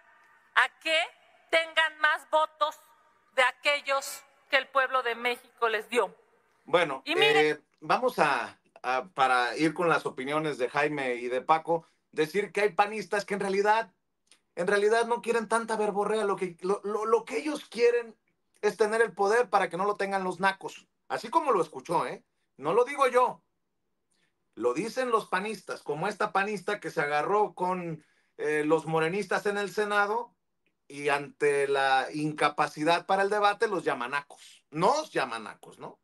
a que tengan más votos de aquellos que el pueblo de México les dio. Bueno, y miren, vamos para ir con las opiniones de Jaime y de Paco, decir que hay panistas que en realidad no quieren tanta verborrea. Lo que ellos quieren es tener el poder para que no lo tengan los nacos. Así como lo escuchó, ¿eh? No lo digo yo. Lo dicen los panistas, como esta panista que se agarró con los morenistas en el Senado y ante la incapacidad para el debate los llamanacos. Nos llamanacos, ¿no?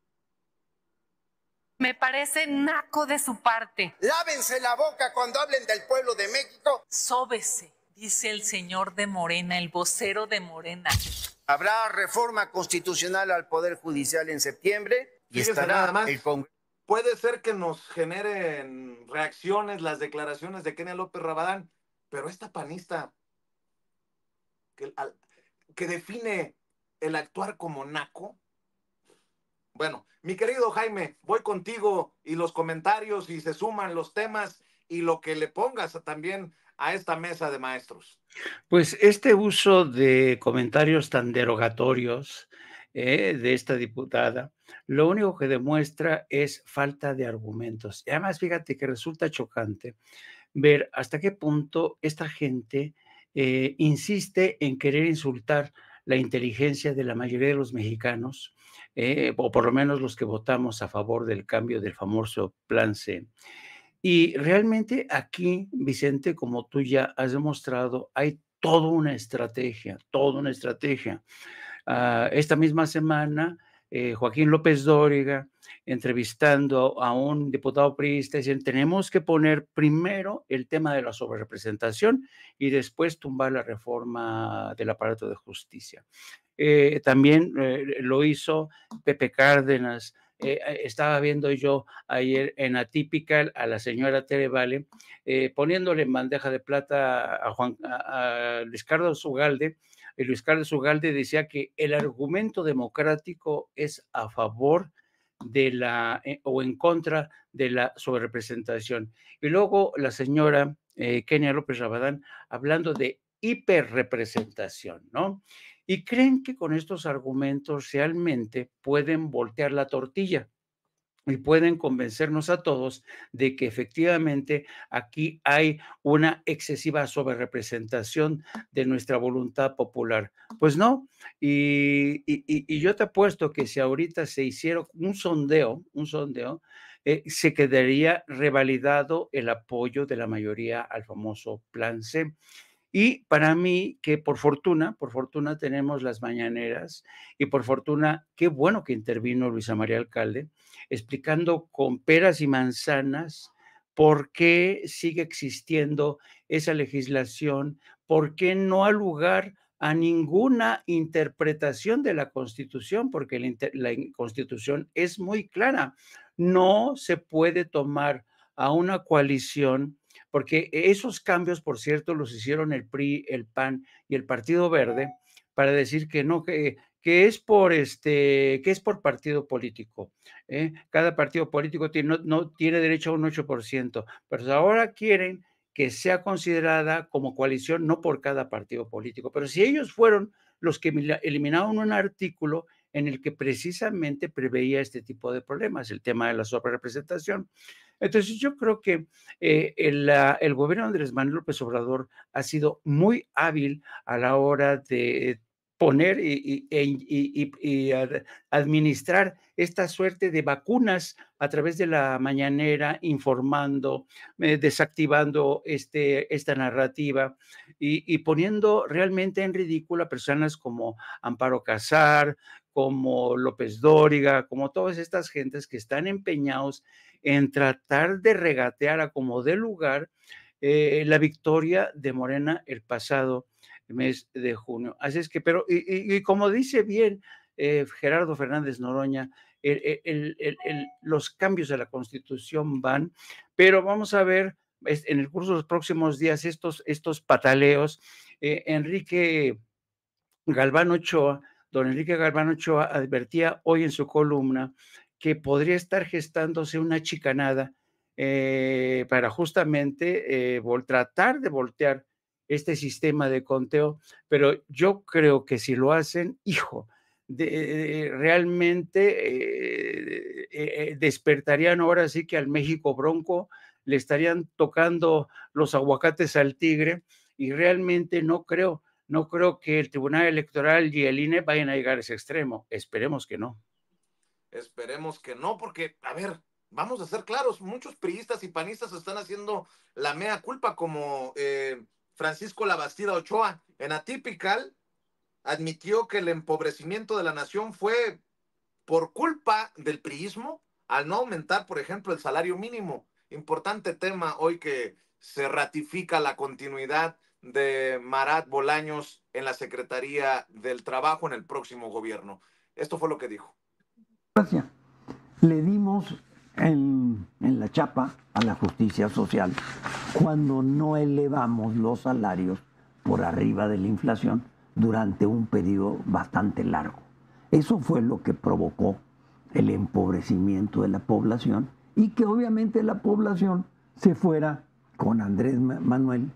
Me parece naco de su parte. Lávense la boca cuando hablen del pueblo de México. Sóbese, dice el señor de Morena, el vocero de Morena. Habrá reforma constitucional al Poder Judicial en septiembre y Fíjese estará nada más. el Congreso. Puede ser que nos generen reacciones las declaraciones de Kenia López Rabadán, pero esta panista que define el actuar como naco. Bueno, mi querido Jaime, voy contigo y los comentarios y se suman los temas y lo que le pongas también a esta mesa de maestros. Pues este uso de comentarios tan derogatorios de esta diputada, lo único que demuestra es falta de argumentos. Y además, fíjate que resulta chocante ver hasta qué punto esta gente insiste en querer insultar la inteligencia de la mayoría de los mexicanos, o por lo menos los que votamos a favor del cambio del famoso Plan C. Y realmente aquí, Vicente, como tú ya has demostrado, hay toda una estrategia, toda una estrategia. Esta misma semana, Joaquín López Dóriga, entrevistando a un diputado priista, dicen, tenemos que poner primero el tema de la sobrerepresentación y después tumbar la reforma del aparato de justicia. También lo hizo Pepe Cárdenas. Estaba viendo yo ayer en Atypical a la señora Tere Vale poniéndole en bandeja de plata a Luis Carlos Ugalde. Y Luis Carlos Ugalde decía que el argumento democrático es a favor de o en contra de la sobrerepresentación. Y luego la señora Kenia López Rabadán hablando de hiperrepresentación, ¿no? Y creen que con estos argumentos realmente pueden voltear la tortilla y pueden convencernos a todos de que efectivamente aquí hay una excesiva sobrerepresentación de nuestra voluntad popular. Pues no, y yo te apuesto que si ahorita se hiciera un sondeo, se quedaría revalidado el apoyo de la mayoría al famoso Plan C. Y para mí, que por fortuna tenemos las mañaneras y por fortuna, qué bueno que intervino Luisa María Alcalde, explicando con peras y manzanas por qué sigue existiendo esa legislación, por qué no ha lugar a ninguna interpretación de la Constitución, porque la Constitución es muy clara. No se puede tomar a una coalición porque esos cambios, por cierto, los hicieron el PRI, el PAN y el Partido Verde para decir que no, que es por partido político. Cada partido político no tiene derecho a un 8%, pero ahora quieren que sea considerada como coalición no por cada partido político. Pero si ellos fueron los que eliminaron un artículo en el que precisamente preveía este tipo de problemas, el tema de la sobrerepresentación. Entonces yo creo que el gobierno de Andrés Manuel López Obrador ha sido muy hábil a la hora de poner y administrar esta suerte de vacunas a través de la mañanera, informando, desactivando esta narrativa y poniendo realmente en ridículo a personas como Amparo Casar, como López Dóriga, como todas estas gentes que están empeñados en tratar de regatear a como dé lugar la victoria de Morena el pasado mes de junio. Así es que, pero, y como dice bien Gerardo Fernández Noroña, los cambios de la Constitución van, pero vamos a ver en el curso de los próximos días estos pataleos. Enrique Galván Ochoa, don Enrique Galván Ochoa, advertía hoy en su columna que podría estar gestándose una chicanada para justamente tratar de voltear este sistema de conteo, pero yo creo que si lo hacen, hijo, realmente despertarían ahora sí que al México bronco, le estarían tocando los aguacates al tigre, y realmente no creo que el Tribunal Electoral y el INE vayan a llegar a ese extremo. Esperemos que no. Esperemos que no, porque, a ver, vamos a ser claros, muchos priistas y panistas están haciendo la mea culpa, como Francisco Labastida Ochoa. En Atypical admitió que el empobrecimiento de la nación fue por culpa del priismo al no aumentar, por ejemplo, el salario mínimo. Importante tema hoy que se ratifica la continuidad de Marat Bolaños en la Secretaría del Trabajo en el próximo gobierno. Esto fue lo que dijo. Le dimos en la chapa a la justicia social cuando no elevamos los salarios por arriba de la inflación durante un periodo bastante largo. Eso fue lo que provocó el empobrecimiento de la población y que obviamente la población se fuera con Andrés Manuel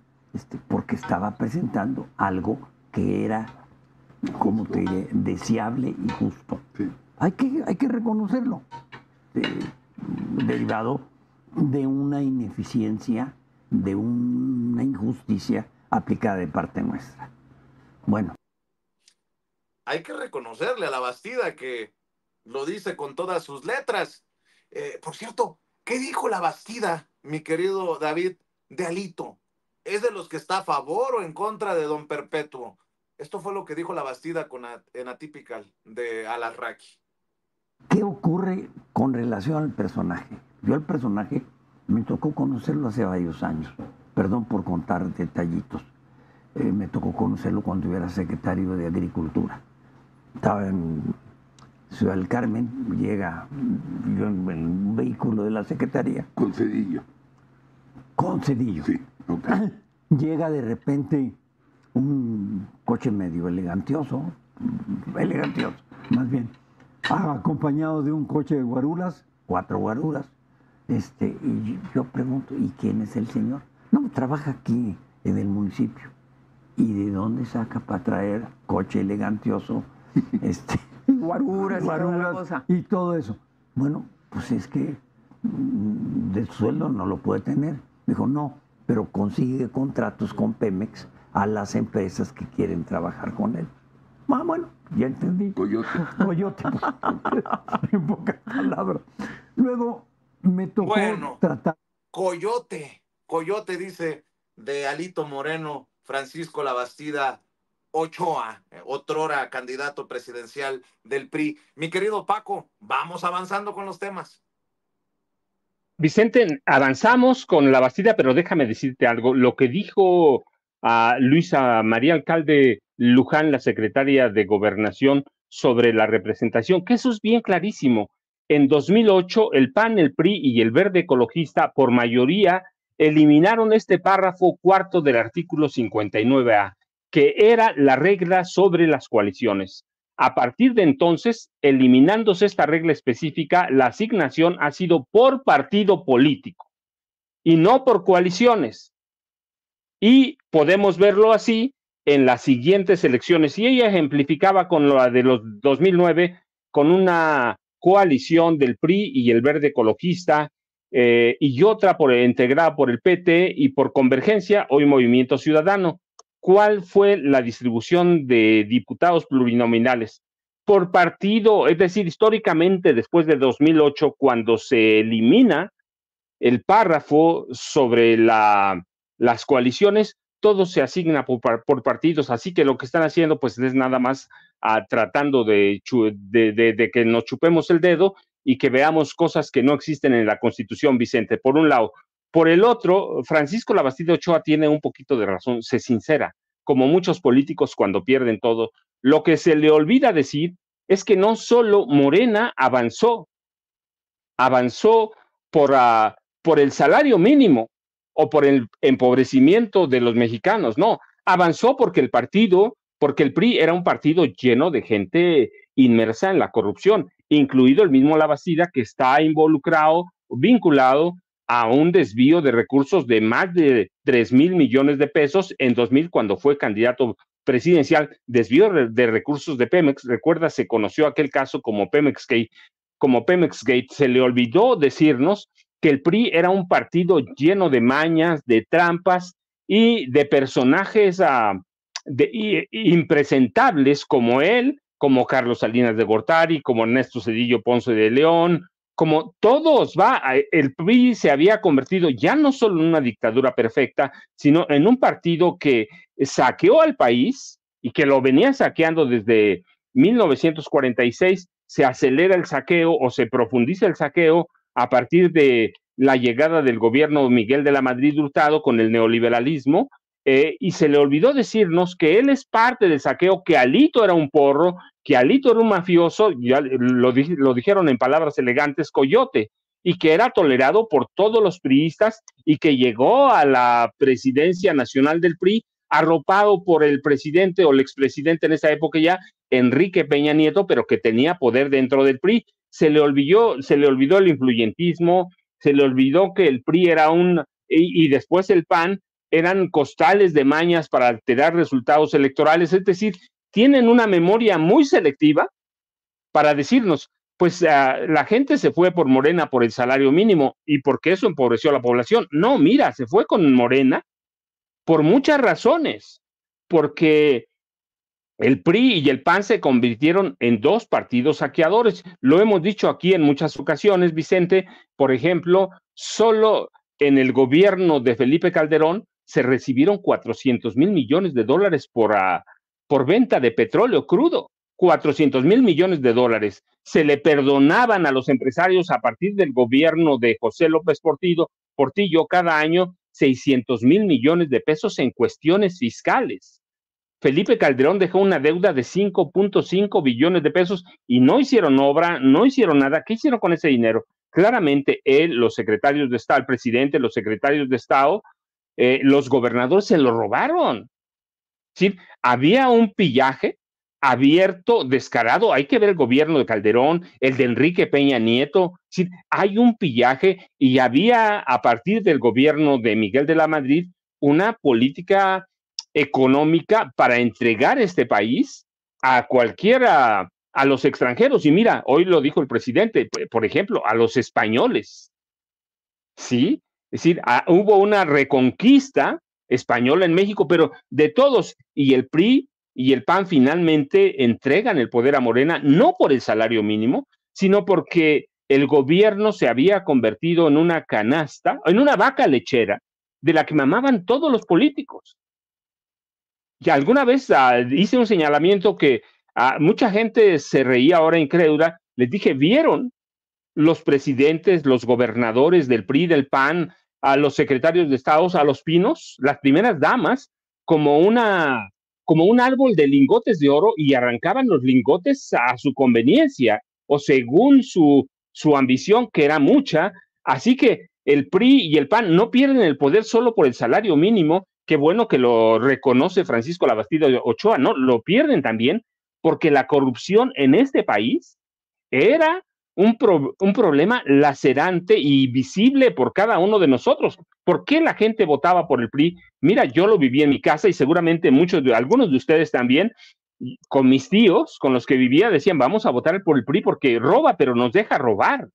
porque estaba presentando algo que era, como te diré, deseable y justo. Sí. Hay que reconocerlo, derivado de una ineficiencia, de una injusticia aplicada de parte nuestra. Bueno. Hay que reconocerle a Labastida que lo dice con todas sus letras. Por cierto, ¿qué dijo Labastida, mi querido David, de Alito? ¿Es de los que está a favor o en contra de don Perpetuo? Esto fue lo que dijo Labastida en Atypical de Alarraqui. ¿Qué ocurre con relación al personaje? Yo el personaje me tocó conocerlo hace varios años. Perdón por contar detallitos. Me tocó conocerlo cuando yo era secretario de Agricultura. Estaba en Ciudad del Carmen, llega yo en un vehículo de la Secretaría. Con Cedillo. Con Cedillo. Sí, okay. Llega de repente un coche medio elegancioso, más bien, acompañado de un coche de guaruras, 4 guaruras. Y yo pregunto, ¿y quién es el señor? No, trabaja aquí en el municipio. ¿Y de dónde saca para traer coche elegantioso? Guaruras y todo eso. Bueno, pues es que del sueldo no lo puede tener. Dijo, no, pero consigue contratos con Pemex a las empresas que quieren trabajar con él. Bueno, ya entendí. Coyote. En pocas palabras. Luego me tocó tratar. Coyote dice de Alito Moreno, Francisco Labastida Ochoa, otrora candidato presidencial del PRI. Mi querido Paco, vamos avanzando con los temas. Vicente, avanzamos con Labastida, pero déjame decirte algo. Lo que dijo a Luisa María Alcalde Luján, la secretaria de Gobernación, sobre la representación, que eso es bien clarísimo. En 2008, el PAN, el PRI y el Verde Ecologista, por mayoría, eliminaron este párrafo cuarto del artículo 59A, que era la regla sobre las coaliciones. A partir de entonces, eliminándose esta regla específica, la asignación ha sido por partido político y no por coaliciones. Y podemos verlo así en las siguientes elecciones. Y ella ejemplificaba con la de los 2009, con una coalición del PRI y el Verde Ecologista, y otra integrada por el PT y por Convergencia, hoy Movimiento Ciudadano. ¿Cuál fue la distribución de diputados plurinominales? Por partido, es decir, históricamente después de 2008, cuando se elimina el párrafo sobre las coaliciones, todo se asigna por partidos, así que lo que están haciendo pues es nada más tratando de que nos chupemos el dedo y que veamos cosas que no existen en la Constitución, Vicente, por un lado. Por el otro, Francisco Labastida Ochoa tiene un poquito de razón, se sincera, como muchos políticos cuando pierden todo. Lo que se le olvida decir es que no solo Morena avanzó por el salario mínimo o por el empobrecimiento de los mexicanos, no, avanzó porque el partido porque el PRI era un partido lleno de gente inmersa en la corrupción, incluido el mismo Labastida, que está vinculado a un desvío de recursos de más de 3,000 millones de pesos en 2000, cuando fue candidato presidencial, desvío de recursos de Pemex. Recuerda, se conoció aquel caso como Pemex Gate. Se le olvidó decirnos que el PRI era un partido lleno de mañas, de trampas y de personajes impresentables como él, como Carlos Salinas de Gortari, como Ernesto Zedillo Ponce de León, como todos. El PRI se había convertido ya no solo en una dictadura perfecta, sino en un partido que saqueó al país y que lo venía saqueando desde 1946. Se acelera el saqueo o se profundiza el saqueo a partir de la llegada del gobierno Miguel de la Madrid Hurtado con el neoliberalismo, y se le olvidó decirnos que él es parte del saqueo, que Alito era un porro, que Alito era un mafioso, ya lo dijeron en palabras elegantes, coyote, y que era tolerado por todos los priistas y que llegó a la presidencia nacional del PRI arropado por el presidente o el expresidente en esa época ya, Enrique Peña Nieto, pero que tenía poder dentro del PRI. Se le olvidó el influyentismo, se le olvidó que el PRI era y después el PAN eran costales de mañas para alterar resultados electorales, es decir, tienen una memoria muy selectiva para decirnos, pues la gente se fue por Morena por el salario mínimo y porque eso empobreció a la población. No, mira, se fue con Morena por muchas razones, porque el PRI y el PAN se convirtieron en dos partidos saqueadores. Lo hemos dicho aquí en muchas ocasiones, Vicente. Por ejemplo, solo en el gobierno de Felipe Calderón se recibieron 400,000 millones de dólares por venta de petróleo crudo. 400,000 millones de dólares. Se le perdonaban a los empresarios a partir del gobierno de José López Portillo cada año 600,000 millones de pesos en cuestiones fiscales. Felipe Calderón dejó una deuda de 5.5 billones de pesos y no hicieron obra, no hicieron nada. ¿Qué hicieron con ese dinero? Claramente él, los secretarios de Estado, el presidente, los secretarios de Estado, los gobernadores se lo robaron. ¿Sí? Había un pillaje abierto, descarado. Hay que ver el gobierno de Calderón, el de Enrique Peña Nieto. ¿Sí? Hay un pillaje y había, a partir del gobierno de Miguel de la Madrid, una política económica para entregar este país a los extranjeros. Y mira, hoy lo dijo el presidente, por ejemplo, a los españoles. ¿Sí? Es decir, hubo una reconquista española en México, pero de todos, y el PRI y el PAN finalmente entregan el poder a Morena, no por el salario mínimo, sino porque el gobierno se había convertido en una canasta, en una vaca lechera, de la que mamaban todos los políticos. Y alguna vez hice un señalamiento que mucha gente se reía ahora incrédula. Les dije, ¿vieron los presidentes, los gobernadores del PRI, del PAN, a los secretarios de Estado, a los pinos, las primeras damas, como un árbol de lingotes de oro, y arrancaban los lingotes a su conveniencia o según su ambición, que era mucha? Así que el PRI y el PAN no pierden el poder solo por el salario mínimo. Qué bueno que lo reconoce Francisco Labastida Ochoa, ¿no? Lo pierden también porque la corrupción en este país era un problema lacerante y visible por cada uno de nosotros. ¿Por qué la gente votaba por el PRI? Mira, yo lo viví en mi casa y seguramente algunos de ustedes también, con mis tíos, con los que vivía, decían, vamos a votar por el PRI porque roba, pero nos deja robar.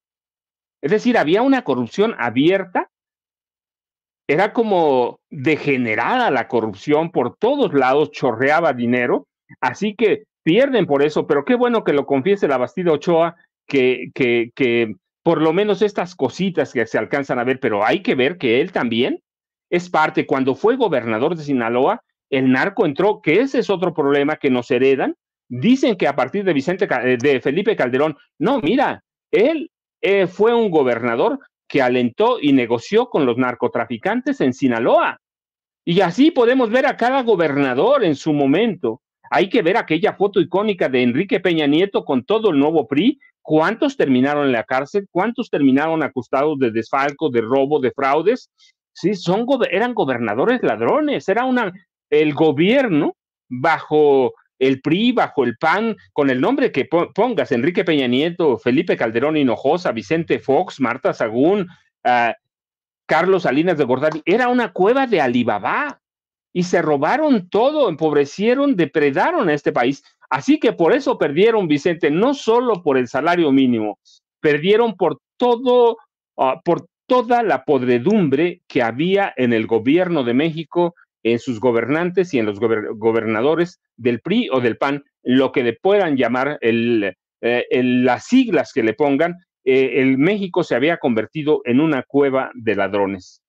Es decir, había una corrupción abierta. Era como degenerada la corrupción, por todos lados chorreaba dinero, así que pierden por eso. Pero qué bueno que lo confiese Labastida Ochoa, que por lo menos estas cositas que se alcanzan a ver, pero hay que ver que él también es parte. Cuando fue gobernador de Sinaloa, el narco entró, que ese es otro problema que nos heredan. Dicen que a partir de Felipe Calderón, no, mira, él fue un gobernador que alentó y negoció con los narcotraficantes en Sinaloa. Y así podemos ver a cada gobernador en su momento. Hay que ver aquella foto icónica de Enrique Peña Nieto con todo el nuevo PRI. ¿Cuántos terminaron en la cárcel? ¿Cuántos terminaron acusados de desfalco, de robo, de fraudes? Sí, eran gobernadores ladrones. Era el gobierno bajo el PRI, bajo el PAN, con el nombre que pongas, Enrique Peña Nieto, Felipe Calderón Hinojosa, Vicente Fox, Marta Sagún, Carlos Salinas de Gortari, era una cueva de Alibaba y se robaron todo, empobrecieron, depredaron a este país. Así que por eso perdieron, Vicente, no solo por el salario mínimo, perdieron por todo, por toda la podredumbre que había en el gobierno de México, en sus gobernantes y en los gobernadores del PRI o del PAN, lo que le puedan llamar las siglas que le pongan. El México se había convertido en una cueva de ladrones.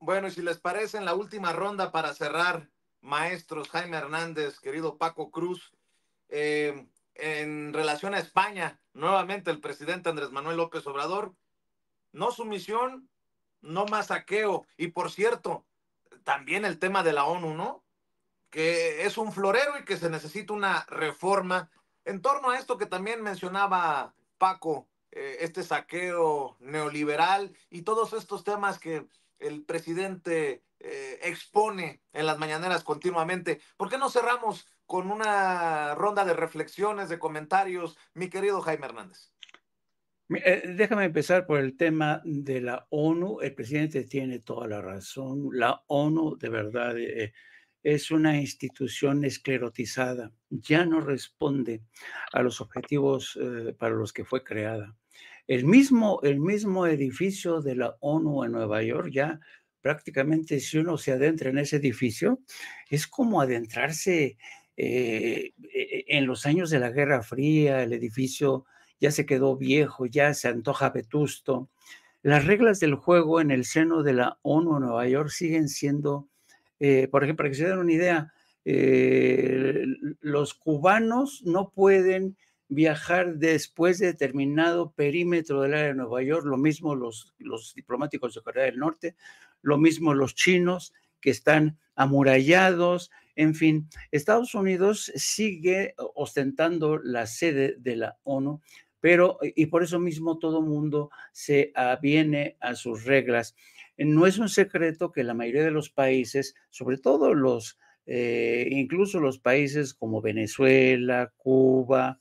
Bueno, y si les parece, en la última ronda para cerrar, maestros, Jaime Hernández, querido Paco Cruz, en relación a España, nuevamente el presidente Andrés Manuel López Obrador, no sumisión, no más saqueo. Y por cierto, también el tema de la ONU, ¿no? Que es un florero y que se necesita una reforma. En torno a esto que también mencionaba Paco, este saqueo neoliberal y todos estos temas que el presidente expone en las mañaneras continuamente. ¿Por qué no cerramos con una ronda de reflexiones, de comentarios, mi querido Jaime Hernández? Déjame empezar por el tema de la ONU. El presidente tiene toda la razón. La ONU, de verdad, es una institución esclerotizada. Ya no responde a los objetivos para los que fue creada. El mismo edificio de la ONU en Nueva York, ya prácticamente si uno se adentra en ese edificio, es como adentrarse en los años de la Guerra Fría. El edificio ya se quedó viejo, ya se antoja vetusto. Las reglas del juego en el seno de la ONU en Nueva York siguen siendo, por ejemplo, para que se den una idea, los cubanos no pueden viajar después de determinado perímetro del área de Nueva York, lo mismo los diplomáticos de Corea del Norte, lo mismo los chinos que están amurallados. En fin, Estados Unidos sigue ostentando la sede de la ONU, pero, y por eso mismo todo mundo se aviene a sus reglas. No es un secreto que la mayoría de los países, sobre todo incluso los países como Venezuela, Cuba,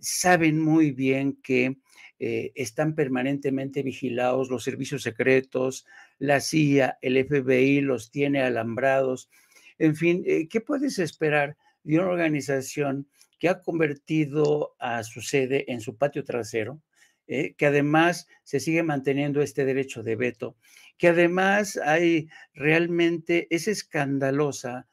saben muy bien que están permanentemente vigilados, los servicios secretos, la CIA, el FBI los tiene alambrados. En fin, ¿qué puedes esperar de una organización que ha convertido a su sede en su patio trasero, que además se sigue manteniendo este derecho de veto, que además es escandalosa?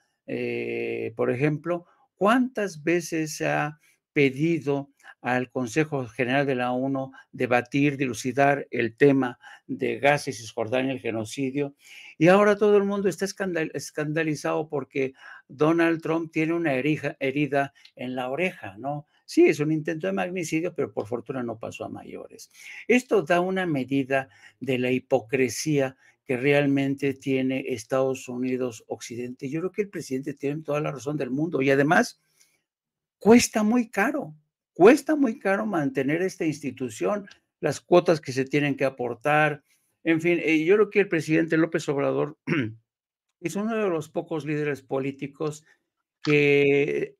Por ejemplo, ¿cuántas veces se ha pedido al Consejo General de la ONU debatir, dilucidar el tema de Gaza y Cisjordania, el genocidio? Y ahora todo el mundo está escandalizado porque Donald Trump tiene una herida en la oreja, ¿no? Sí, es un intento de magnicidio, pero por fortuna no pasó a mayores. Esto da una medida de la hipocresía que realmente tiene Estados Unidos Occidente. Yo creo que el presidente tiene toda la razón del mundo y además cuesta muy caro mantener esta institución, las cuotas que se tienen que aportar. En fin, yo creo que el presidente López Obrador es uno de los pocos líderes políticos que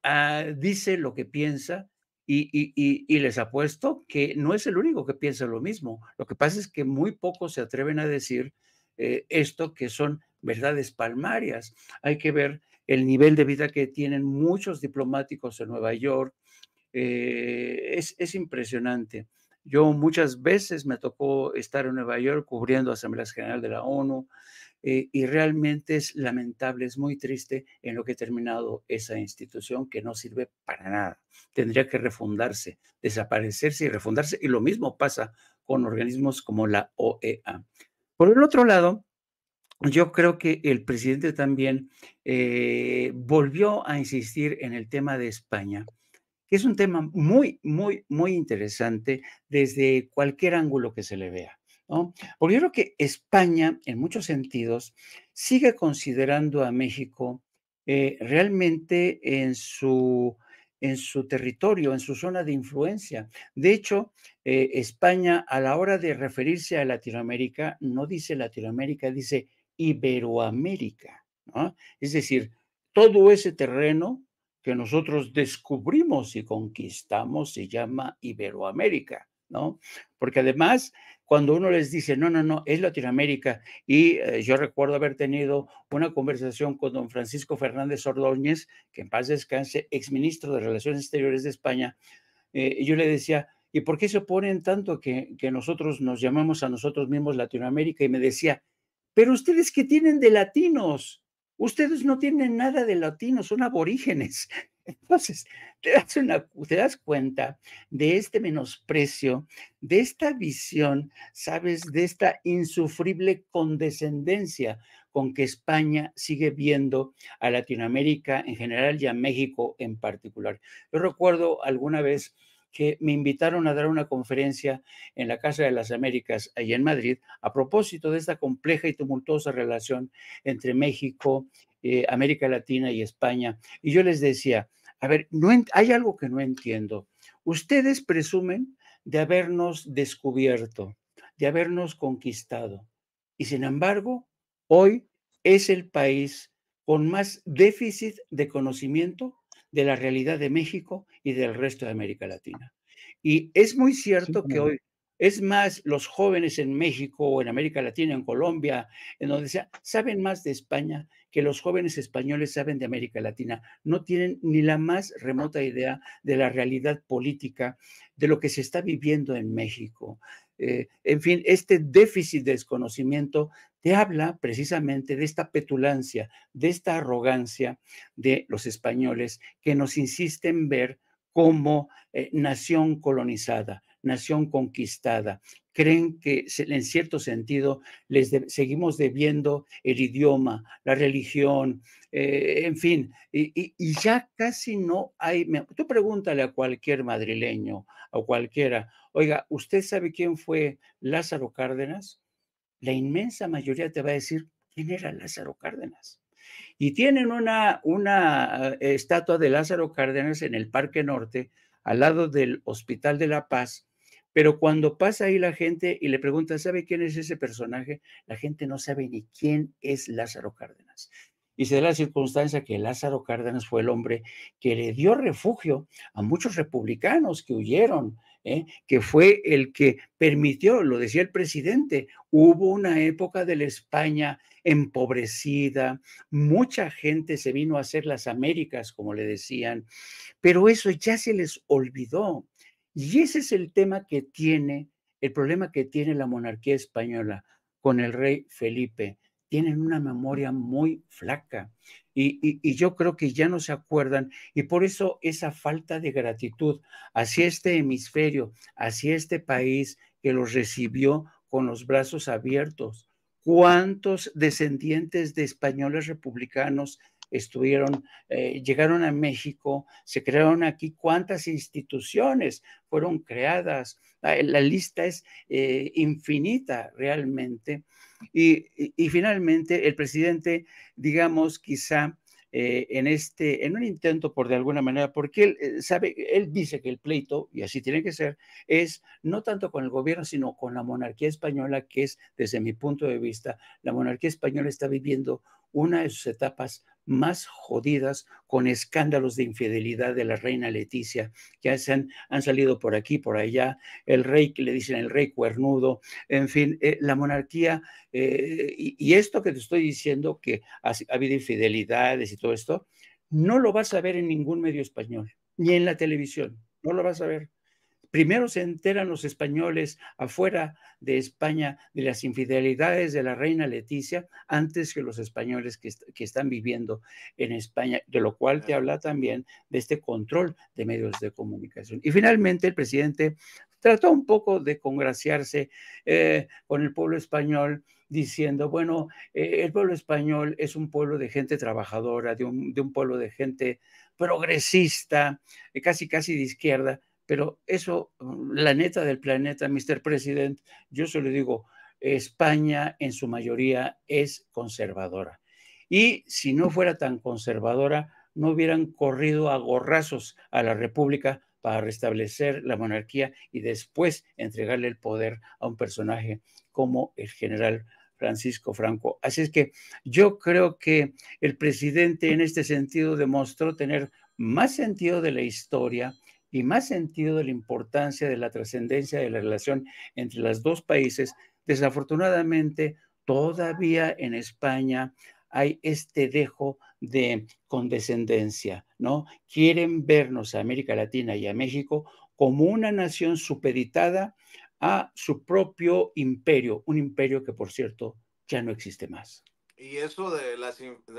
dice lo que piensa y les apuesto que no es el único que piensa lo mismo. Lo que pasa es que muy pocos se atreven a decir esto, que son verdades palmarias. Hay que ver el nivel de vida que tienen muchos diplomáticos en Nueva York. Es impresionante. Yo muchas veces me tocó estar en Nueva York cubriendo Asambleas Generales de la ONU, y realmente es lamentable, es muy triste en lo que ha terminado esa institución que no sirve para nada. Tendría que refundarse, desaparecerse y refundarse, y lo mismo pasa con organismos como la OEA. Por el otro lado, yo creo que el presidente también volvió a insistir en el tema de España, que es un tema muy, muy, muy interesante desde cualquier ángulo que se le vea, ¿no? Porque yo creo que España, en muchos sentidos, sigue considerando a México realmente en su territorio, en su zona de influencia. De hecho, España, a la hora de referirse a Latinoamérica, no dice Latinoamérica, dice Iberoamérica, ¿no? Es decir, todo ese terreno que nosotros descubrimos y conquistamos se llama Iberoamérica, ¿no? Porque además, cuando uno les dice, no, no, no, es Latinoamérica, y yo recuerdo haber tenido una conversación con don Francisco Fernández Ordóñez, que en paz descanse, exministro de Relaciones Exteriores de España, y yo le decía, ¿y por qué se oponen tanto que nosotros nos llamamos a nosotros mismos Latinoamérica? Y me decía, pero ustedes qué tienen de latinos, ustedes no tienen nada de latinos, son aborígenes. Entonces, te das cuenta de este menosprecio, de esta visión, ¿sabes? De esta insufrible condescendencia con que España sigue viendo a Latinoamérica en general y a México en particular. Yo recuerdo alguna vez que me invitaron a dar una conferencia en la Casa de las Américas, allá en Madrid, a propósito de esta compleja y tumultuosa relación entre México, América Latina y España. Y yo les decía, a ver, hay algo que no entiendo. Ustedes presumen de habernos descubierto, de habernos conquistado. Y sin embargo, hoy es el país con más déficit de conocimiento de la realidad de México y del resto de América Latina. Y es muy cierto que hoy, es más, los jóvenes en México o en América Latina, en Colombia, en donde sea, saben más de España que los jóvenes españoles saben de América Latina. No tienen ni la más remota idea de la realidad política, de lo que se está viviendo en México. En fin, este déficit de desconocimiento te habla precisamente de esta petulancia, de esta arrogancia de los españoles que nos insisten ver como nación colonizada, nación conquistada. Creen que en cierto sentido seguimos debiendo el idioma, la religión, en fin, y ya casi no hay. Tú pregúntale a cualquier madrileño o cualquiera, oiga, ¿usted sabe quién fue Lázaro Cárdenas? La inmensa mayoría te va a decir quién era Lázaro Cárdenas. Y tienen una estatua de Lázaro Cárdenas en el Parque Norte, al lado del Hospital de la Paz, pero cuando pasa ahí la gente y le pregunta, ¿sabe quién es ese personaje? La gente no sabe ni quién es Lázaro Cárdenas. Y se da la circunstancia que Lázaro Cárdenas fue el hombre que le dio refugio a muchos republicanos que huyeron, que fue el que permitió, lo decía el presidente, hubo una época de la España empobrecida, mucha gente se vino a hacer las Américas, como le decían, pero eso ya se les olvidó. Y ese es el tema que tiene, el problema que tiene la monarquía española con el rey Felipe. Tienen una memoria muy flaca y yo creo que ya no se acuerdan, y por eso esa falta de gratitud hacia este hemisferio, hacia este país que los recibió con los brazos abiertos. ¿Cuántos descendientes de españoles republicanos llegaron a México, se crearon aquí? ¿Cuántas instituciones fueron creadas? La lista es infinita realmente. Y finalmente el presidente, digamos, quizá en un intento por de alguna manera, porque él dice que el pleito, y así tiene que ser, es no tanto con el gobierno, sino con la monarquía española, que es, desde mi punto de vista, la monarquía española está viviendo una de sus etapas más jodidas, con escándalos de infidelidad de la reina Leticia, que han salido por aquí, por allá, el rey, que le dicen el rey cuernudo, en fin, la monarquía, y esto que te estoy diciendo, que ha habido infidelidades y todo esto, no lo vas a ver en ningún medio español, ni en la televisión, no lo vas a ver. Primero se enteran los españoles afuera de España de las infidelidades de la reina Leticia antes que los españoles que están viviendo en España, de lo cual te habla también de este control de medios de comunicación. Y finalmente el presidente trató un poco de congraciarse con el pueblo español, diciendo, bueno, el pueblo español es un pueblo de gente trabajadora, de un pueblo de gente progresista, casi de izquierda. Pero eso, la neta del planeta, Mr. President, yo se lo digo, España en su mayoría es conservadora. Y si no fuera tan conservadora, no hubieran corrido a gorrazos a la República para restablecer la monarquía y después entregarle el poder a un personaje como el general Francisco Franco. Así es que yo creo que el presidente en este sentido demostró tener más sentido de la historia y más sentido de la importancia de la trascendencia de la relación entre los dos países. Desafortunadamente, todavía en España hay este dejo de condescendencia, ¿no? Quieren vernos a América Latina y a México como una nación supeditada a su propio imperio, un imperio que, por cierto, ya no existe más. Y eso de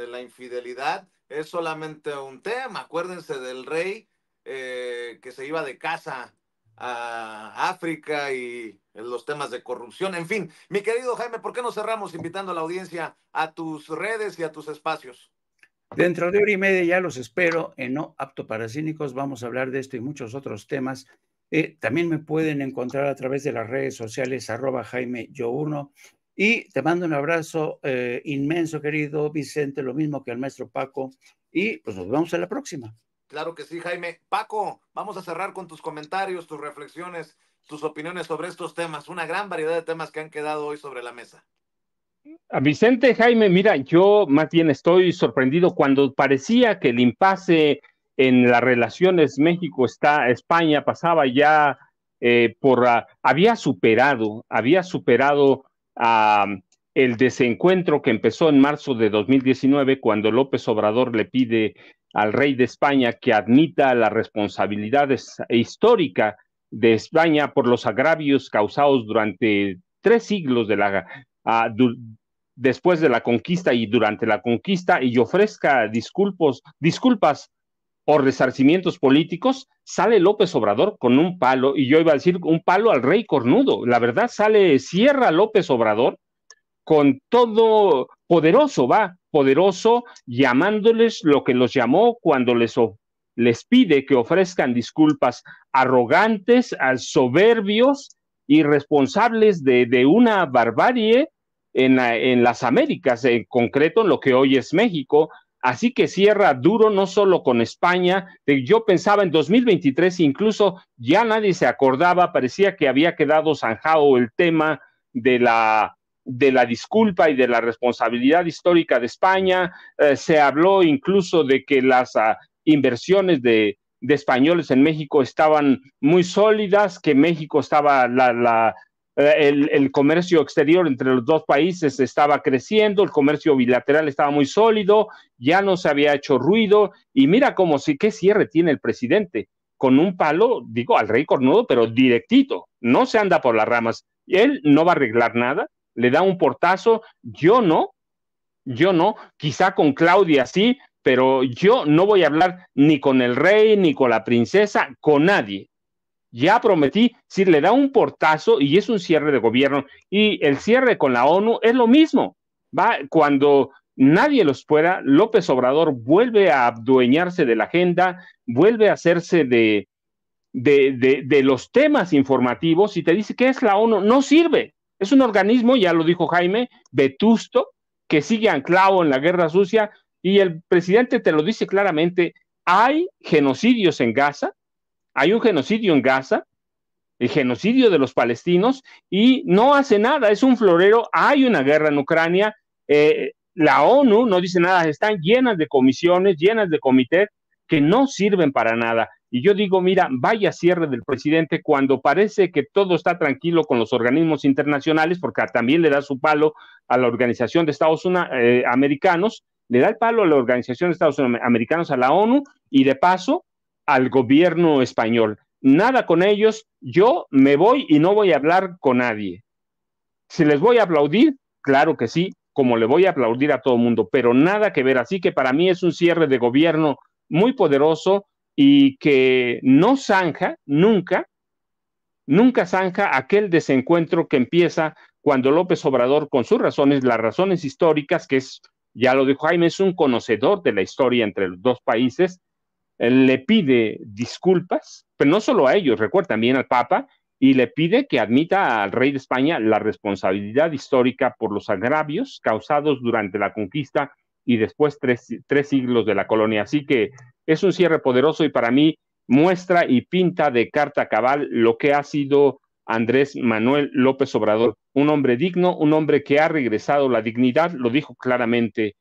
la infidelidad es solamente un tema. Acuérdense del rey que se iba de casa a África y los temas de corrupción. En fin, mi querido Jaime, ¿por qué no cerramos invitando a la audiencia a tus redes y a tus espacios? Dentro de hora y media ya los espero en No Apto para Cínicos. Vamos a hablar de esto y muchos otros temas. También me pueden encontrar a través de las redes sociales @JaimeYo1. Y te mando un abrazo inmenso, querido Vicente, lo mismo que al maestro Paco. Y pues nos vemos a la próxima. Claro que sí, Jaime. Paco, vamos a cerrar con tus comentarios, tus reflexiones, tus opiniones sobre estos temas. Una gran variedad de temas que han quedado hoy sobre la mesa. A Vicente, Jaime, mira, yo más bien estoy sorprendido cuando parecía que el impasse en las relaciones México-España pasaba ya había superado el desencuentro que empezó en marzo de 2019 cuando López Obrador le pide al rey de España que admita la responsabilidad histórica de España por los agravios causados durante 3 siglos después de la conquista y durante la conquista, y ofrezca disculpas o resarcimientos políticos. Sale López Obrador con un palo, y yo iba a decir un palo al rey cornudo. La verdad, cierra López Obrador con todo poderoso, llamándoles lo que los llamó cuando les pide que ofrezcan disculpas: arrogantes, soberbios, irresponsables de una barbarie en las Américas, en concreto en lo que hoy es México. Así que cierra duro, no solo con España. Yo pensaba en 2023, incluso ya nadie se acordaba, parecía que había quedado zanjado el tema de la disculpa y de la responsabilidad histórica de España. Se habló incluso de que las inversiones de españoles en México estaban muy sólidas, que México estaba el comercio exterior entre los dos países estaba creciendo, el comercio bilateral estaba muy sólido, ya no se había hecho ruido, y mira qué cierre tiene el presidente, con un palo, digo, al rey cornudo, pero directito, no se anda por las ramas. Él no va a arreglar nada, le da un portazo. Yo no, quizá con Claudia sí, pero yo no voy a hablar ni con el rey, ni con la princesa, con nadie. Ya prometí, si le da un portazo, y es un cierre de gobierno, y el cierre con la ONU es lo mismo. Cuando nadie los pueda, López Obrador vuelve a adueñarse de la agenda, vuelve a hacerse de los temas informativos, y te dice que es la ONU. No sirve, es un organismo, ya lo dijo Jaime, vetusto, que sigue anclado en la guerra sucia, y el presidente te lo dice claramente: hay genocidios en Gaza, hay un genocidio en Gaza, el genocidio de los palestinos, y no hace nada, es un florero. Hay una guerra en Ucrania, la ONU no dice nada, están llenas de comisiones, llenas de comités que no sirven para nada. Y yo digo, mira, vaya cierre del presidente cuando parece que todo está tranquilo con los organismos internacionales, porque también le da su palo a la Organización de Estados Americanos, le da el palo a la Organización de Estados Americanos, a la ONU, y de paso al gobierno español. Nada con ellos, yo me voy y no voy a hablar con nadie. Si les voy a aplaudir, claro que sí, como le voy a aplaudir a todo el mundo, pero nada que ver. Así que para mí es un cierre de gobierno muy poderoso, y que no zanja, nunca zanja aquel desencuentro que empieza cuando López Obrador, con sus razones, las razones históricas, que es, ya lo dijo Jaime, es un conocedor de la historia entre los dos países, le pide disculpas, pero no solo a ellos, recuerda, también al Papa, y le pide que admita al rey de España la responsabilidad histórica por los agravios causados durante la conquista y después tres siglos de la colonia. Así que es un cierre poderoso, y para mí muestra y pinta de carta cabal lo que ha sido Andrés Manuel López Obrador, un hombre digno, un hombre que ha regresado la dignidad, lo dijo claramente,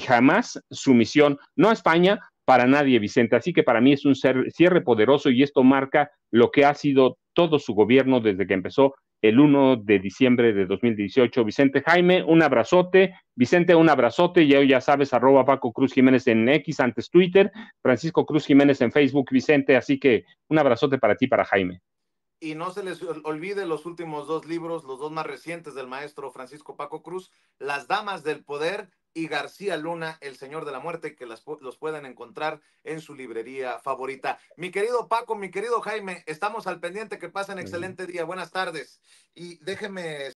jamás sumisión, no a España, para nadie, Vicente. Así que para mí es un cierre poderoso y esto marca lo que ha sido todo su gobierno desde que empezó el 1 de diciembre de 2018. Vicente Jaime, un abrazote. Vicente, un abrazote. Ya sabes, @Paco Cruz Jiménez en X, antes Twitter, Francisco Cruz Jiménez en Facebook, Vicente. Así que un abrazote para ti, para Jaime. Y no se les olvide los últimos 2 libros, los 2 más recientes del maestro Francisco Paco Cruz, Las Damas del Poder y García Luna, El Señor de la Muerte, que los pueden encontrar en su librería favorita. Mi querido Paco, mi querido Jaime, estamos al pendiente, que pasen excelente día. Buenas tardes. Y déjenme